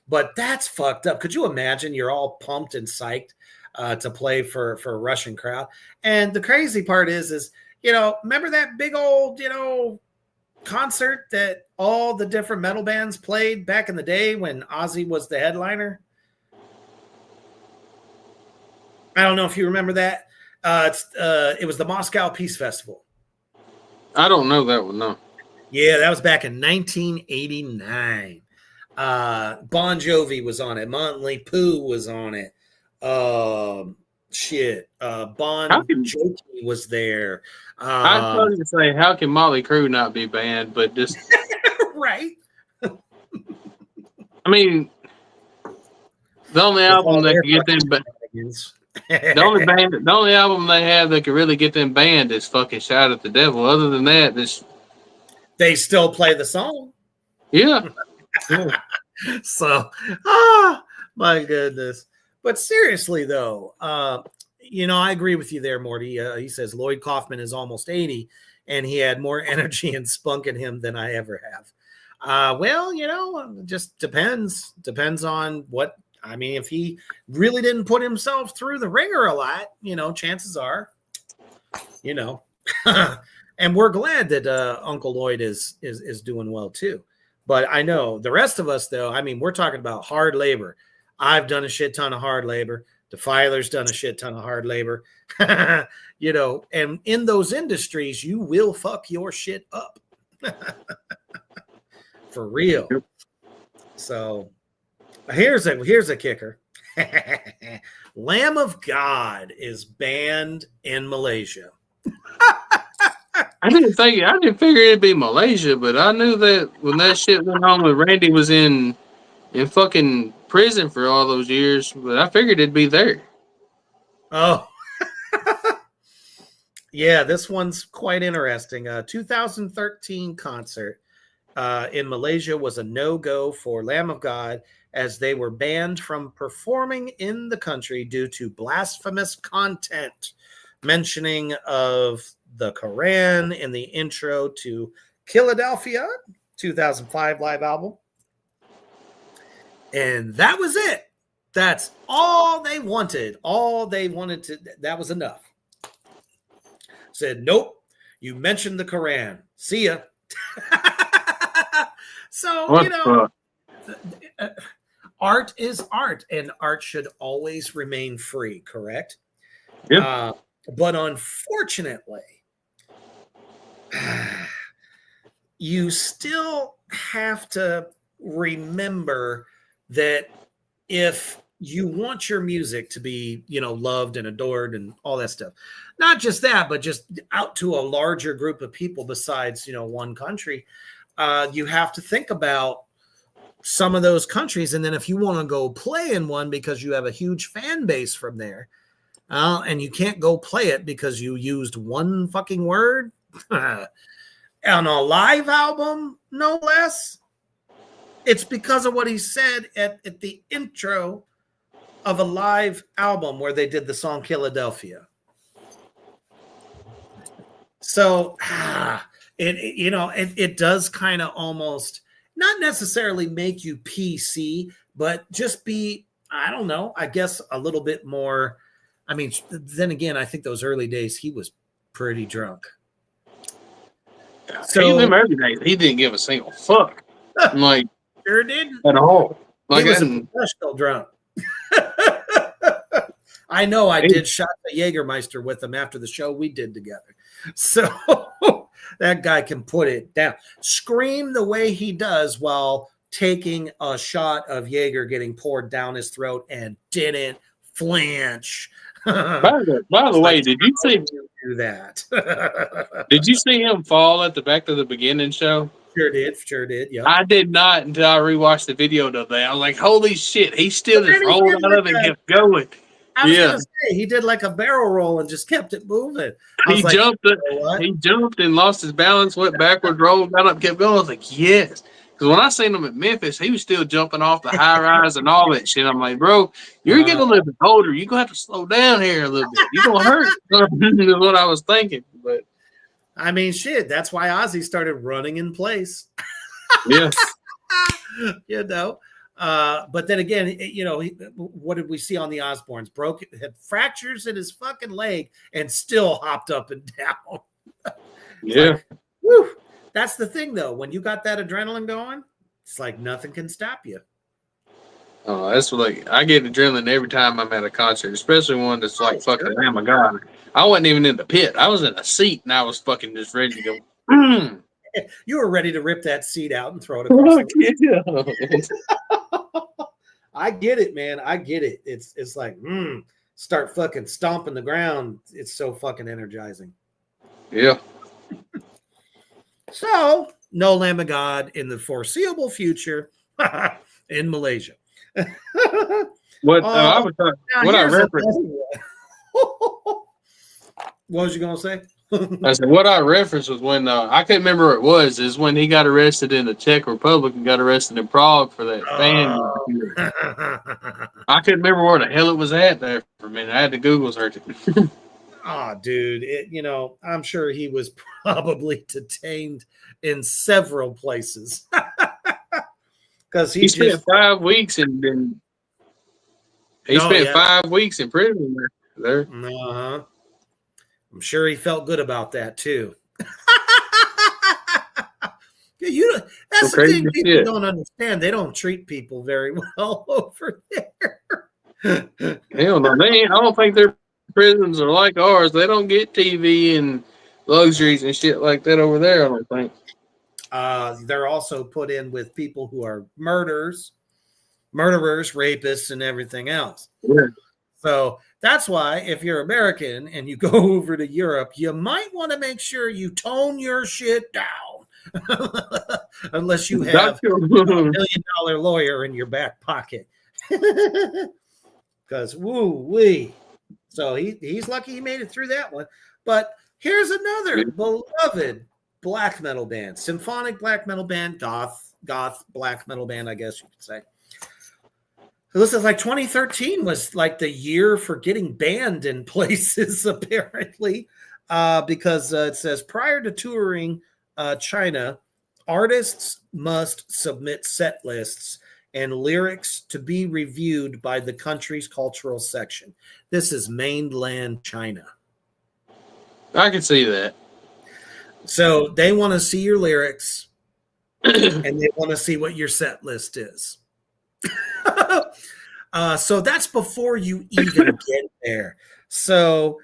But that's fucked up. Could you imagine you're all pumped and psyched to play for a Russian crowd? And the crazy part is, remember that big old, concert that all the different metal bands played back in the day when Ozzy was the headliner? I don't know if you remember that. It was the Moscow Peace Festival. I don't know that one, no. Yeah, that was back in 1989. Bon Jovi was on it. Motley Crue was on it. Bon Jovi was there. I was going to say, how can Motley Crue not be banned? But just right. I mean, the only album that can get them, but The only album they have that could really get them banned is fucking "Shout at the Devil." Other than that, they still play the song. Yeah. So, my goodness. But seriously, though, I agree with you there, Morty. He says Lloyd Kaufman is almost 80, and he had more energy and spunk in him than I ever have. Well, just depends. Depends on what. I mean, if he really didn't put himself through the ringer a lot, chances are, and we're glad that Uncle Lloyd is doing well too. But I know the rest of us, though, I mean, we're talking about hard labor. I've done a shit ton of hard labor. Defiler's done a shit ton of hard labor, and in those industries, you will fuck your shit up for real. So here's a kicker. Lamb of God is banned in Malaysia. I didn't figure it'd be Malaysia, but I knew that when that shit went on when Randy was in fucking prison for all those years, but I figured it'd be there. Oh. Yeah, this one's quite interesting. 2013 concert in Malaysia was a no-go for Lamb of God as they were banned from performing in the country due to blasphemous content, mentioning of the Quran in the intro to Philadelphia 2005 live album. And that was it. That's all they wanted. That was enough. Said, nope, you mentioned the Quran. See ya. So, art is art, and art should always remain free, correct? Yeah. But unfortunately, you still have to remember that if you want your music to be, loved and adored and all that stuff, not just that, but just out to a larger group of people besides, one country, you have to think about some of those countries. And then if you want to go play in one because you have a huge fan base from there, and you can't go play it because you used one fucking word on a live album, no less. It's because of what he said at the intro of a live album where they did the song Philadelphia. So, it does kind of almost not necessarily make you PC, but just be, I don't know, I guess a little bit more. I mean, then again, I think those early days, he was pretty drunk. So early days, he didn't give a single fuck. Like, sure didn't at all. Like, he was a professional drunk. I know. I did shot the Jägermeister with him after the show we did together. So that guy can put it down. Scream the way he does while taking a shot of Jaeger getting poured down his throat and didn't flinch. By the way, did you see do that? Did you see him fall at the back of the beginning show? Sure did. Yeah, I did not until I rewatched the video today. I was like, "Holy shit!" He still just rolled out of it and kept going. I was gonna say he did like a barrel roll and just kept it moving. He jumped and lost his balance, went backwards, rolled, got up, kept going. I was like, "Yes." Because when I seen him at Memphis, he was still jumping off the high rise and all that shit. I'm like, bro, you're getting a little bit older. You're going to have to slow down here a little bit. You're going to hurt. Is what I was thinking. But I mean, shit, that's why Ozzy started running in place. Yeah. But then again, what did we see on the Osbournes? Had fractures in his fucking leg and still hopped up and down. Yeah. Whew. That's the thing, though. When you got that adrenaline going, it's like nothing can stop you. Oh, that's like I get adrenaline every time I'm at a concert, especially one that's like fucking Lamb of God. I wasn't even in the pit. I was in a seat and I was fucking just ready to go. You were ready to rip that seat out and throw it across the I get it, man. I get it. It's like, start fucking stomping the ground. It's so fucking energizing. Yeah. So, no Lamb of God in the foreseeable future in Malaysia. What I was talking, what I referenced. What was you gonna say? I said what I referenced was when I couldn't remember what it was. Is when he got arrested in the Czech Republic and got arrested in Prague for that fan. I couldn't remember where the hell it was at there for a minute. I had to Google search it. Oh, dude, I'm sure he was probably detained in several places because he spent 5 weeks in. He spent 5 weeks in prison there. Uh-huh. I'm sure he felt good about that too. That's the thing people don't understand. They don't treat people very well over there. Hell no, I don't think their prisons are like ours. They don't get TV and luxuries and shit like that over there. I don't think. They're also put in with people who are murderers, rapists, and everything else. Yeah. So that's why if you're American and you go over to Europe, you might want to make sure you tone your shit down. Unless you have a $1 million lawyer in your back pocket. Because woo-wee. So he's lucky he made it through that one. But here's another beloved black metal band, symphonic black metal band, goth black metal band, I guess you could say. This is like 2013 was like the year for getting banned in places, apparently, because it says prior to touring China, artists must submit set lists and lyrics to be reviewed by the country's cultural section. This is mainland China. I can see that. So they want to see your lyrics and they want to see what your set list is. So that's before you even get there. So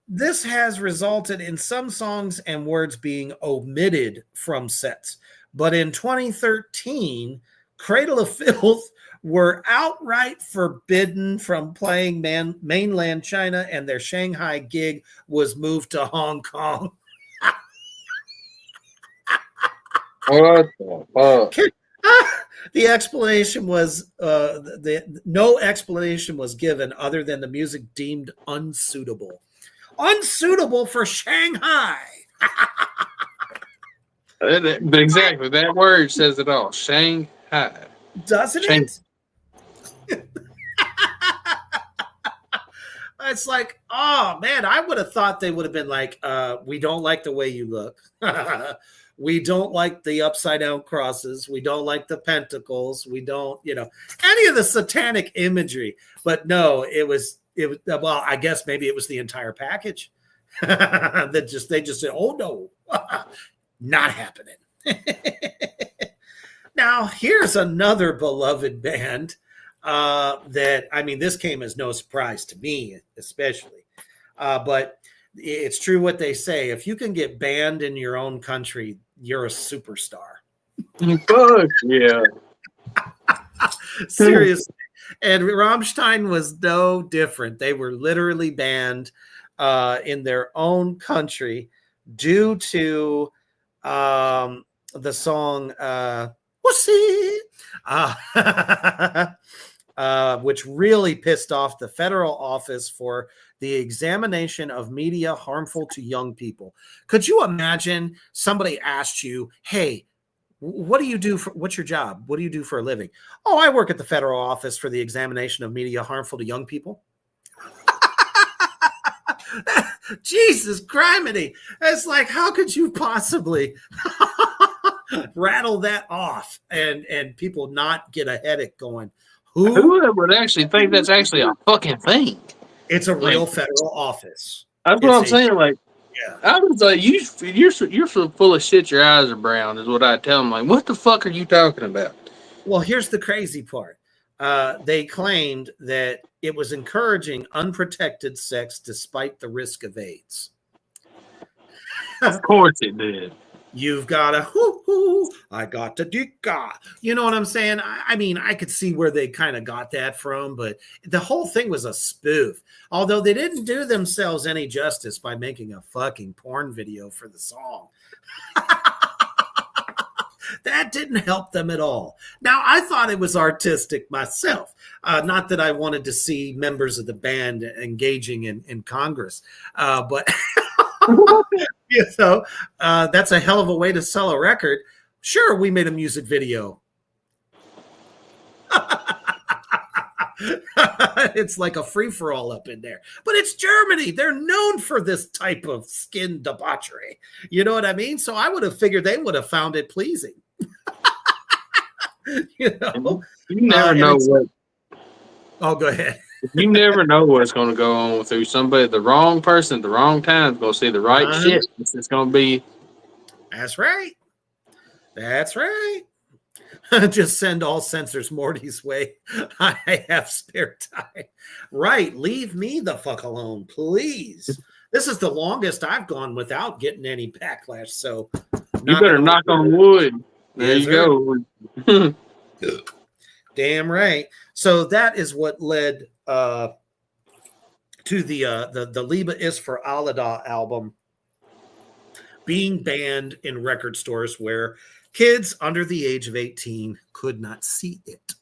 this has resulted in some songs and words being omitted from sets. But in 2013, Cradle of Filth were outright forbidden from playing mainland China, and their Shanghai gig was moved to Hong Kong. What the fuck? The explanation was no explanation was given other than the music deemed unsuitable for Shanghai. Exactly, that word says it all. Shanghai, doesn't it? It's like, oh man, I would have thought they would have been like, we don't like the way you look. We don't like the upside down crosses. We don't like the pentacles. We don't, any of the satanic imagery. But no, it was, well, I guess maybe it was the entire package they just said, oh no, not happening. Now, here's another beloved band this came as no surprise to me, especially. But it's true what they say. If you can get banned in your own country, you're a superstar. Fuck yeah. Seriously. And Rammstein was no different. They were literally banned in their own country due to the song Wussy, which really pissed off the federal office for the examination of media harmful to young people. Could you imagine somebody asked you, hey, what do you do what's your job? What do you do for a living? Oh, I work at the federal office for the examination of media harmful to young people. Jesus criminy. It's like, how could you possibly rattle that off and people not get a headache going? Who would actually think that's actually a fucking thing? It's a real federal office. That's what I'm saying. Like, yeah. I was like, you're so full of shit. Your eyes are brown, is what I tell them. Like, what the fuck are you talking about? Well, here's the crazy part. They claimed that it was encouraging unprotected sex despite the risk of AIDS. Of course it did. You've got a hoo-hoo, I got the dicka. You know what I'm saying? I mean, I could see where they kind of got that from, but the whole thing was a spoof. Although they didn't do themselves any justice by making a fucking porn video for the song. That didn't help them at all. Now, I thought it was artistic myself. Not that I wanted to see members of the band engaging in Congress, but that's a hell of a way to sell a record. Sure, we made a music video. It's like a free-for-all up in there. But it's Germany. They're known for this type of skin debauchery. You know what I mean? So I would have figured they would have found it pleasing. You never know what. Oh, go ahead. You never know what's going to go on through somebody. The wrong person at the wrong time is going to see the right shit. It's going to be. That's right. That's right. Just send all censors Morty's way. I have spare time. Right. Leave me the fuck alone, please. This is the longest I've gone without getting any backlash. So you better knock on wood. There you go. Damn right. So that is what led to the Liebe ist für alle da album being banned in record stores where kids under the age of 18 could not see it.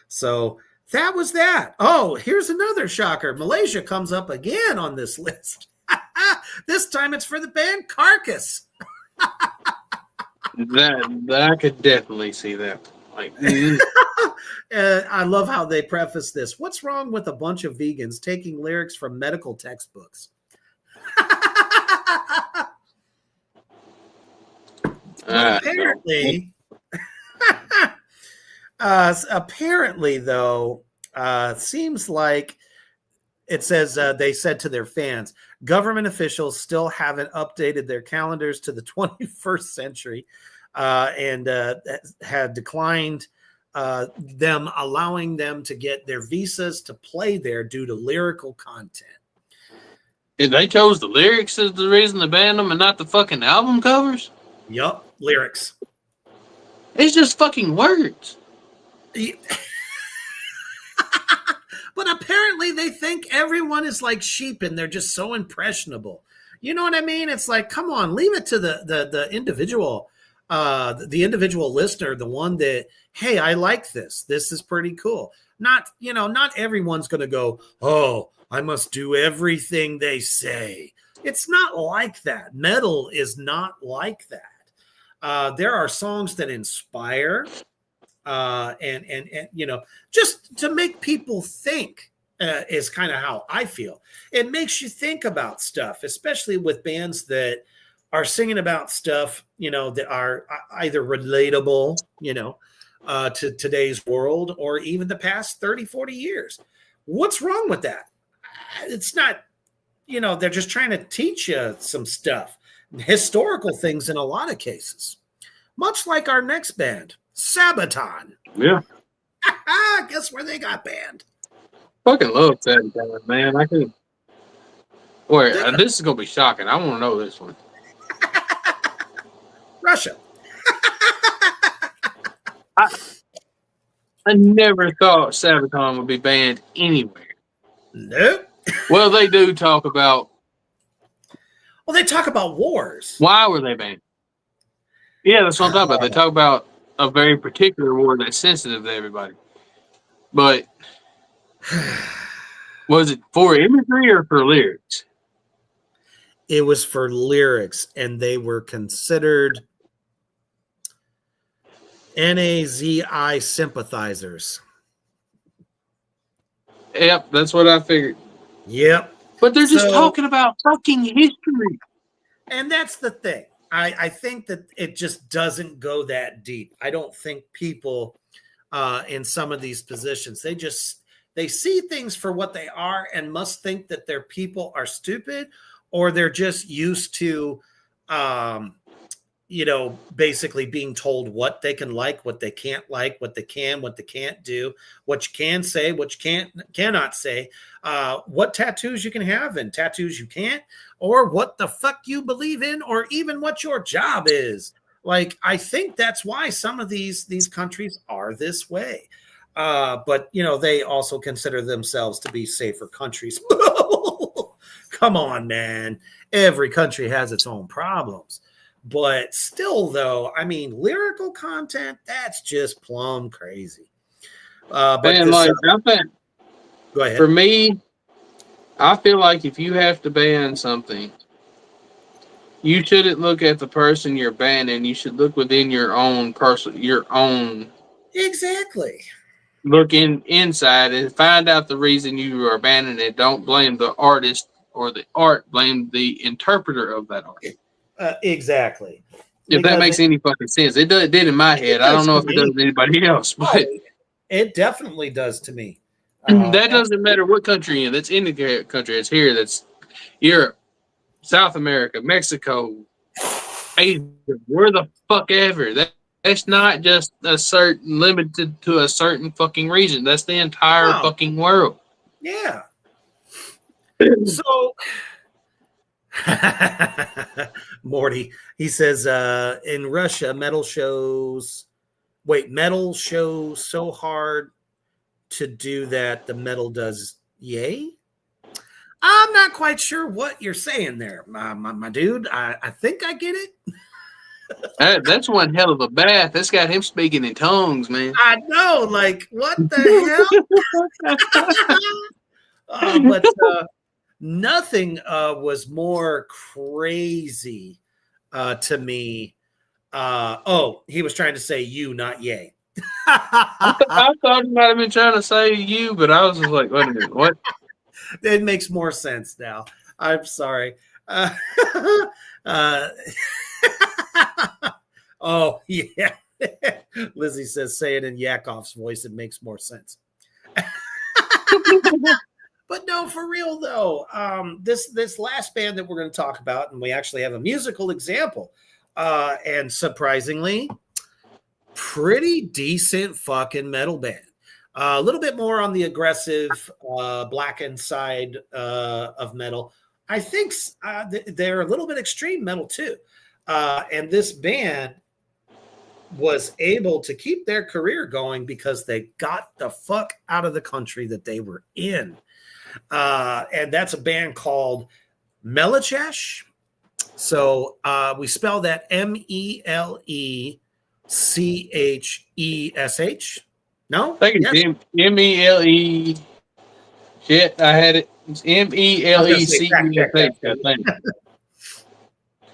So that was that. Oh, here's another shocker. Malaysia comes up again on this list. This time it's for the band Carcass. that I could definitely see that. Like, I love how they preface this. What's wrong with a bunch of vegans taking lyrics from medical textbooks? Apparently, though, seems like it says they said to their fans, government officials still haven't updated their calendars to the 21st century and had declined them allowing them to get their visas to play there due to lyrical content. They chose the lyrics as the reason to ban them and not the fucking album covers? Yup, lyrics. It's just fucking words. But apparently they think everyone is like sheep and they're just so impressionable. You know what I mean? It's like, come on, leave it to the individual listener, the one that, hey, I like this. This is pretty cool. Not everyone's going to go, oh, I must do everything they say. It's not like that. Metal is not like that. There are songs that inspire and just to make people think is kind of how I feel. It makes you think about stuff, especially with bands that are singing about stuff, that are either relatable, to today's world or even the past 30, 40 years. What's wrong with that? It's not, they're just trying to teach you some stuff, historical things in a lot of cases, much like our next band, Sabaton. Yeah. Guess where they got banned? Fucking love Sabaton, man. I can. Wait, this is gonna be shocking. I want to know this one. Russia. I never thought Sabaton would be banned anywhere. Nope. Well, they do talk about. Well, they talk about wars. Why were they banned? Yeah, that's what I'm talking about. They talk about a very particular war that's sensitive to everybody. But was it for imagery or for lyrics? It was for lyrics, and they were considered Nazi sympathizers. Yep, that's what I figured. Yep. But they're just talking about fucking history. And that's the thing. I think that it just doesn't go that deep. I don't think people in some of these positions, they see things for what they are and must think that their people are stupid, or they're just used to, basically being told what they can like, what they can't like, what they can't do, what you can say, what you cannot say, what tattoos you can have and tattoos you can't, or what the fuck you believe in, or even what your job is. Like, I think that's why some of these countries are this way. But, they also consider themselves to be safer countries. Come on, man. Every country has its own problems. But still, though, I mean, lyrical content, that's just plumb crazy. But And this, like I think go ahead. for me, I feel like if you have to ban something, you shouldn't look at the person you're banning. You should look within your own person, your own. Exactly. Look inside and find out the reason you are banning it. Don't blame the artist or the art. Blame the interpreter of that art. Exactly. If that makes any fucking sense, it did in my head. I don't know if it does to anybody else, but it definitely does to me. That doesn't matter what country you're in. That's any country. It's here. That's Europe, South America, Mexico, Asia, where the fuck ever. That's not just a certain limited to a certain fucking region. That's the entire fucking world. Yeah. So Morty, he says in Russia, metal shows so hard to do that the metal does yay. I'm not quite sure what you're saying there, my dude. I think I get it. That's one hell of a bath. That's got him speaking in tongues, man. I know, like, what the hell? But nothing was more crazy to me. He was trying to say you, not yay. I thought he might have been trying to say you, but I was just like, wait a minute, what? It makes more sense now. I'm sorry. Oh, yeah. Lizzie says, say it in Yakov's voice. It makes more sense. But no, for real, though, this last band that we're going to talk about, and we actually have a musical example, and surprisingly, pretty decent fucking metal band. A little bit more on the aggressive, blackened side of metal. I think they're a little bit extreme metal, too. And this band was able to keep their career going because they got the fuck out of the country that they were in. And that's a band called Melechesh. So we spell that Melechesh. No? I think it's M-E-L-E. Shit, I had it. It's M-E-L-E-C-H, I think.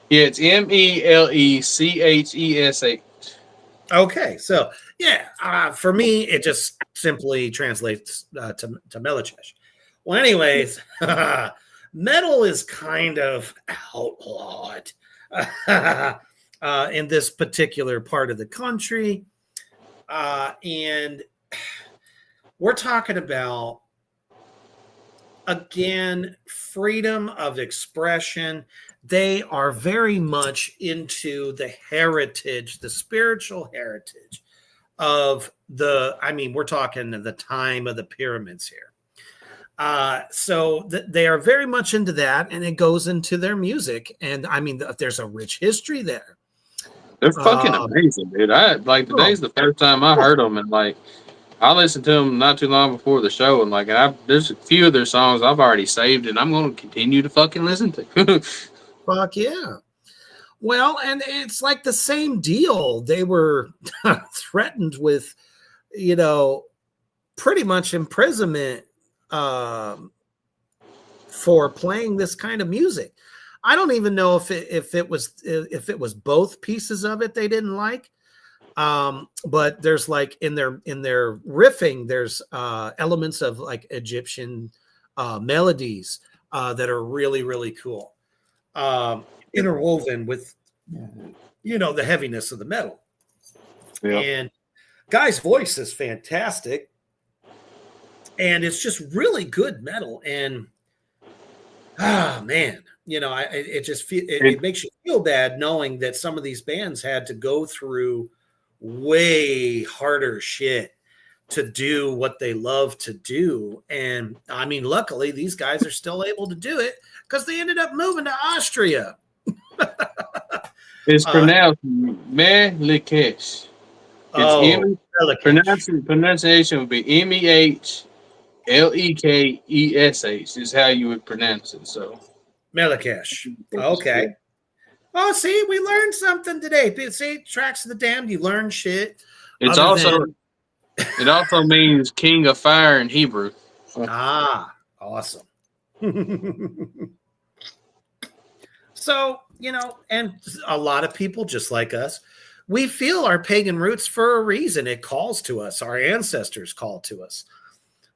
Yeah, it's Melechesh. Okay, so yeah, for me, it just simply translates to Melechesh. Well, anyways, metal is kind of outlawed in this particular part of the country. And we're talking about, again, freedom of expression. They are very much into the heritage, the spiritual heritage of we're talking the time of the pyramids here. So they are very much into that, and it goes into their music. And I mean, there's a rich history there. They're fucking amazing, dude. Today's the first time I heard them, and like, I listened to them not too long before the show, and like, there's a few of their songs I've already saved, and I'm going to continue to fucking listen to. Fuck yeah. Well, and it's like the same deal. They were threatened with, pretty much imprisonment for playing this kind of music. I don't even know if it was both pieces of it they didn't like. But there's like in their riffing, there's elements of like Egyptian melodies that are really, really cool. Interwoven with, the heaviness of the metal. Yeah. And guy's voice is fantastic. And it's just really good metal. And, man, it makes you feel bad knowing that some of these bands had to go through way harder shit to do what they love to do. And I mean, luckily these guys are still able to do it because they ended up moving to Austria. It's pronounced Melechesh. Pronunciation would be Mehlekesh is how you would pronounce it. So Melechesh. Okay. Oh, see, we learned something today. See, Tracks of the Damned, you learn shit. It also means king of fire in Hebrew. Awesome. So, and a lot of people just like us, we feel our pagan roots for a reason. It calls to us. Our ancestors called to us.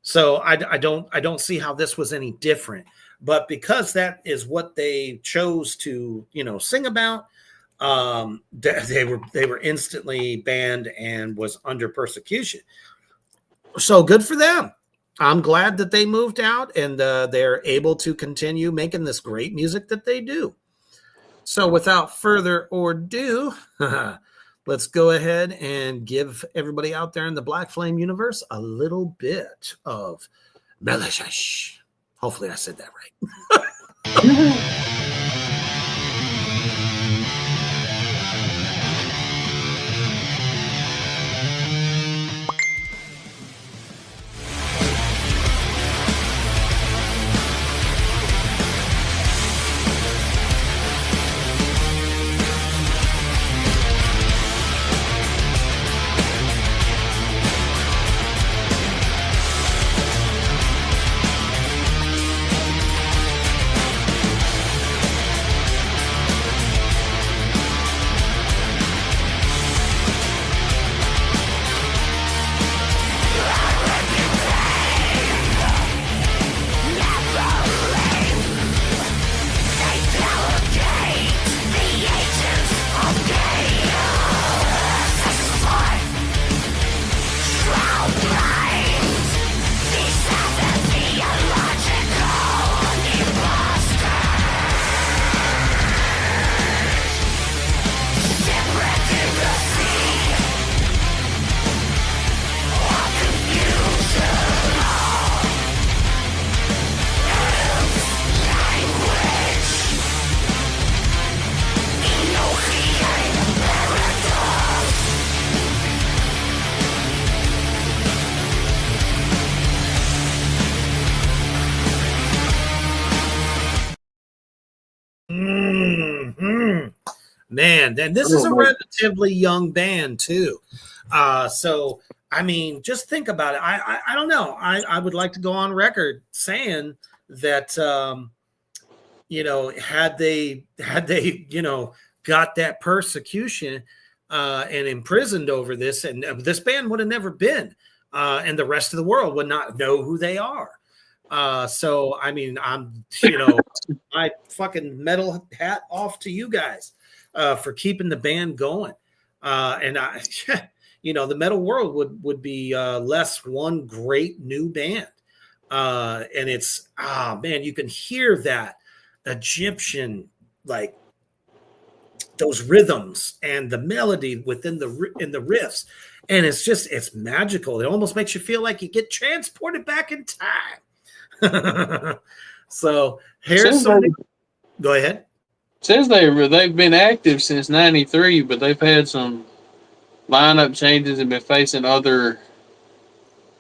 So I don't see how this was any different. But because that is what they chose to, sing about, they were instantly banned and was under persecution. So good for them. I'm glad that they moved out and they're able to continue making this great music that they do. So without further ado, let's go ahead and give everybody out there in the Black Flame universe a little bit of Melechach. Hopefully I said that right. Man, and this is a relatively young band too. So I mean, just think about it. I don't know. I would like to go on record saying that had they got that persecution and imprisoned over this, and this band would have never been, and the rest of the world would not know who they are. So I mean, I'm my fucking metal hat off to you guys for keeping the band going. And I, the metal world would be less one great new band. And it's, man, you can hear that Egyptian, like those rhythms and the melody within in the riffs. And it's magical. It almost makes you feel like you get transported back in time. So here's something. Go ahead. Says they've been active since '93, but they've had some lineup changes and been facing other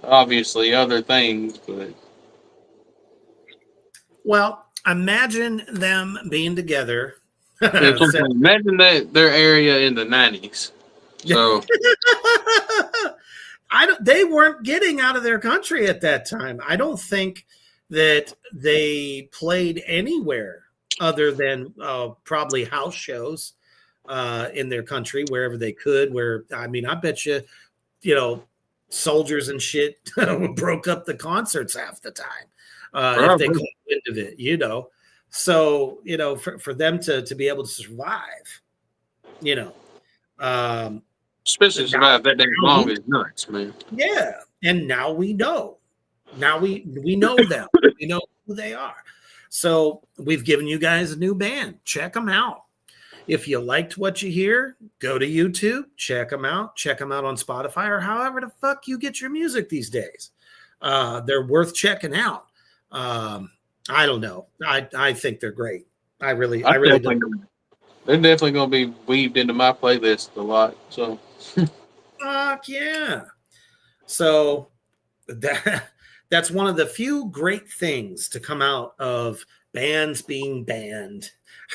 things. But well, imagine them being together. Imagine their area in the '90s. So they weren't getting out of their country at that time. I don't think that they played anywhere other than probably house shows in their country, wherever they could. Where, I mean, I bet you, soldiers and shit broke up the concerts half the time if they caught wind of it, So, for them to be able to survive, especially survive that damn long is nuts, man. Yeah, and now we know. Now we know them. We know who they are. So we've given you guys a new band. Check them out. If you liked what you hear, go to YouTube, check them out. Check them out on Spotify or however the fuck you get your music these days. They're worth checking out. I don't know. I think they're great. I really do. They're definitely going to be weaved into my playlist a lot. So, fuck yeah. So that's one of the few great things to come out of bands being banned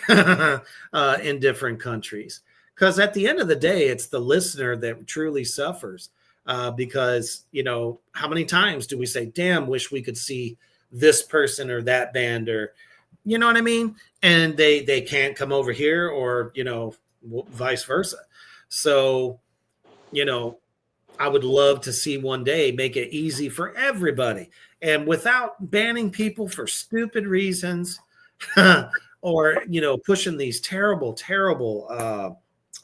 in different countries. Because at the end of the day, it's the listener that truly suffers. Because, how many times do we say, damn, wish we could see this person or that band, or, you know what I mean? And they can't come over here, or, vice versa. So, I would love to see one day make it easy for everybody, and without banning people for stupid reasons or, pushing these terrible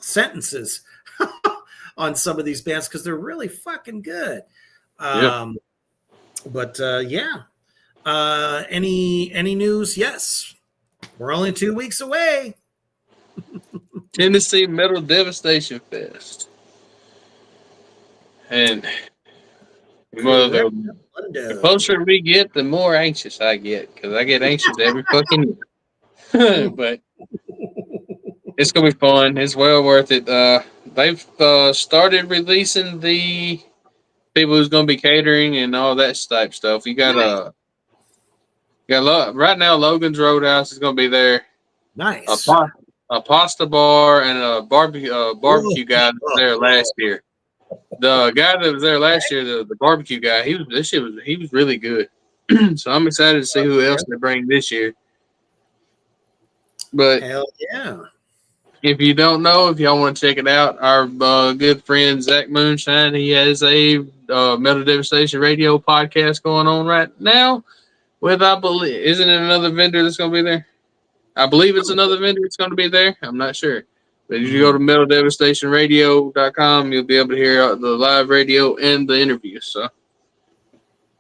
sentences on some of these bands, because they're really fucking good. Yeah. But yeah. Any news? Yes. We're only 2 weeks away. Tennessee Metal Devastation Fest. And the closer we get, the more anxious I get, because I get anxious every fucking year. But it's going to be fun. It's well worth it. They've started releasing the people who's going to be catering and all that type stuff. You got right now, Logan's Roadhouse is going to be there. Nice. A pasta bar and a barbecue guy that was there last year. The guy that was there last year, the barbecue guy, he was really good. So I'm excited to see who else they bring this year. But hell yeah. If you don't know, if y'all want to check it out, our good friend Zach Moonshine, he has a Metal Devastation Radio podcast going on right now. With, I believe, isn't it another vendor that's going to be there? I believe it's another vendor that's going to be there. I'm not sure. But if you go to metaldevastationradio.com, you'll be able to hear the live radio and the interview. So,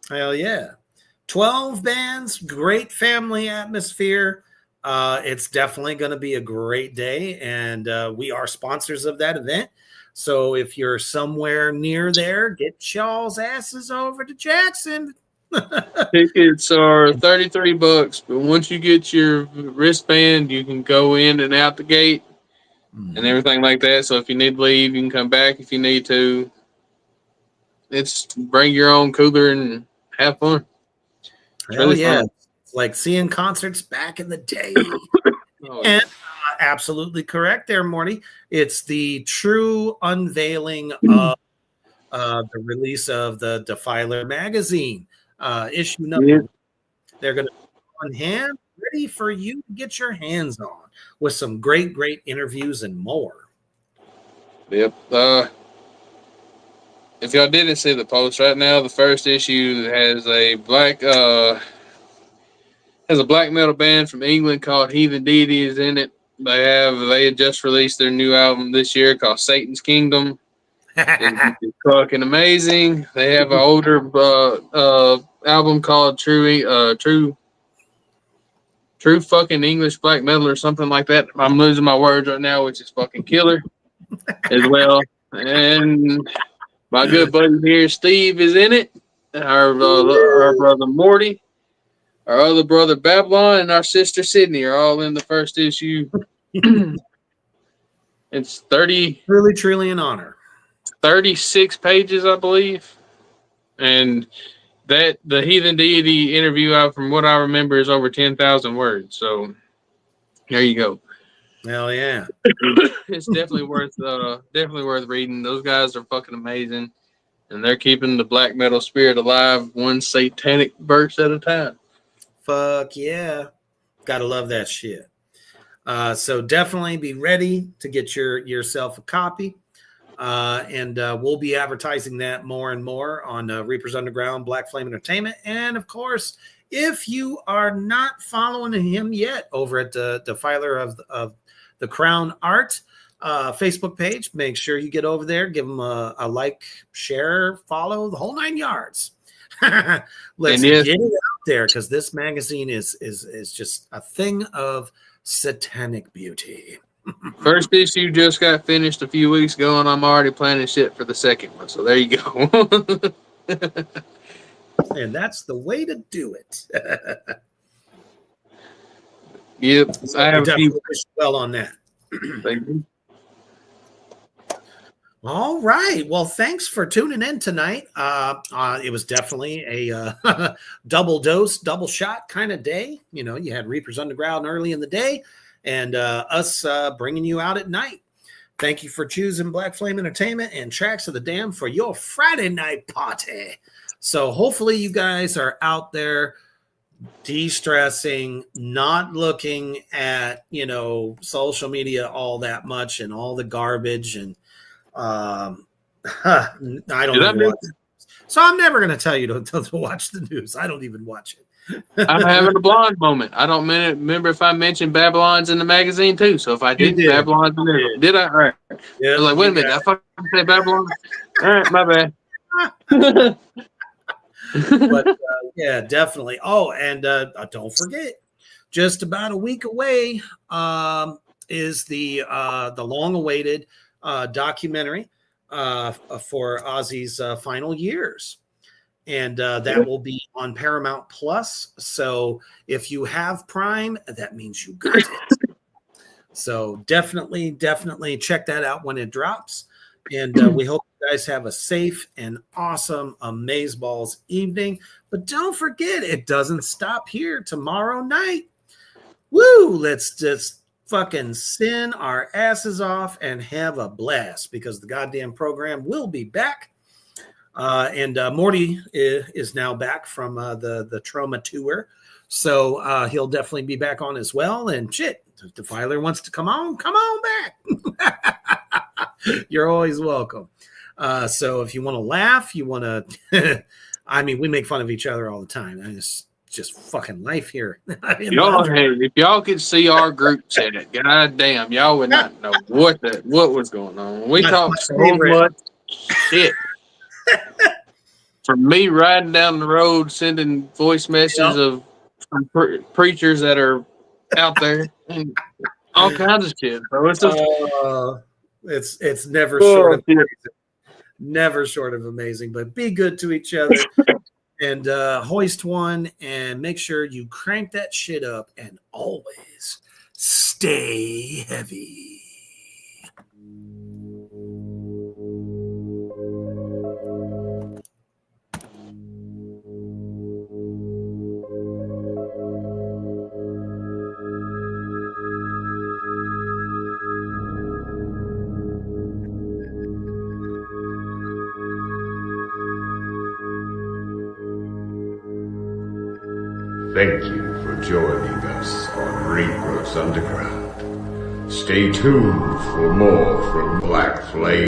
hell yeah. 12 bands, great family atmosphere. It's definitely going to be a great day, and we are sponsors of that event. So if you're somewhere near there, get y'all's asses over to Jackson. Tickets are $33, but once you get your wristband, you can go in and out the gate and everything like that. So if you need to leave, you can come back if you need to. It's bring your own cooler and have fun. It's really fun. It's like seeing concerts back in the day. And absolutely correct there, Morty. It's the true unveiling of the release of the Defiler magazine. Issue number 1. They're going to be on hand, ready for you to get your hands on, with some great interviews and more. Yep. If y'all didn't see the post right now, the first issue has a black metal band from England called Heathen Deities in it. They had just released their new album this year called Satan's Kingdom. It's fucking amazing. They have an older album called True fucking English Black Metal or something like that. I'm losing my words right now, which is fucking killer as well. And my good buddy here, Steve, is in it. Our brother Morty, our other brother Babylon, and our sister Sydney are all in the first issue. It's 30. Really, truly an honor. 36 pages, I believe. And that the Heathen Deity interview, from what I remember, is over 10,000 words. So there you go. Hell yeah. It's definitely worth reading. Those guys are fucking amazing. And they're keeping the black metal spirit alive, one satanic verse at a time. Fuck yeah. Gotta love that shit. So definitely be ready to get yourself a copy. And we'll be advertising that more and more on Reapers Underground, Black Flame Entertainment. And of course, if you are not following him yet over at the Defiler of the Crown Art Facebook page, make sure you get over there, give him a like, share, follow, the whole 9 yards. Let's get it out there, because this magazine is just a thing of satanic beauty. First issue just got finished a few weeks ago, and I'm already planning shit for the second one. So there you go. And that's the way to do it. Yep, so I have definitely wish well on that. Thank you. All right. Well, thanks for tuning in tonight. It was definitely a double dose, double shot kind of day. You know, you had Reapers Underground early in the day and us bringing you out at night. Thank you for choosing Black Flame Entertainment and Tracks of the Dam for your Friday night party. So hopefully you guys are out there de-stressing, not looking at, you know, social media all that much and all the garbage and I don't even watch it. So I'm never going to tell you to watch the news. I don't even watch it. I'm having a blonde moment. I don't remember if I mentioned Babylon's in the magazine too. So if I did, Babylon's in there. Did I? All right. Yeah, I was like, wait a minute. I fucking said Babylon. All right, my bad. But yeah, definitely. Oh, and don't forget, just about a week away is the long-awaited documentary for Ozzy's final years. And that will be on Paramount Plus. So if you have Prime, that means you got it. So definitely check that out when it drops. And we hope you guys have a safe and awesome Amazeballs evening. But don't forget, it doesn't stop here tomorrow night. Woo! Let's just fucking sin our asses off and have a blast because the goddamn program will be back. And Morty is now back from the trauma tour. So he'll definitely be back on as well. And shit, if Defiler wants to come on back. You're always welcome. So if you want to laugh, you want to, I mean, we make fun of each other all the time. It's just fucking life here. If y'all could see our group chat, goddamn, y'all would not know what was going on. We talk so much shit. From me riding down the road, sending voice messages of preachers that are out there, and all kinds of shit. Bro, it's just, it's never short of amazing. Never short of amazing. But be good to each other and hoist one, and make sure you crank that shit up, and always stay heavy. Thank you for joining us on Reapers Underground. Stay tuned for more from Black Flame.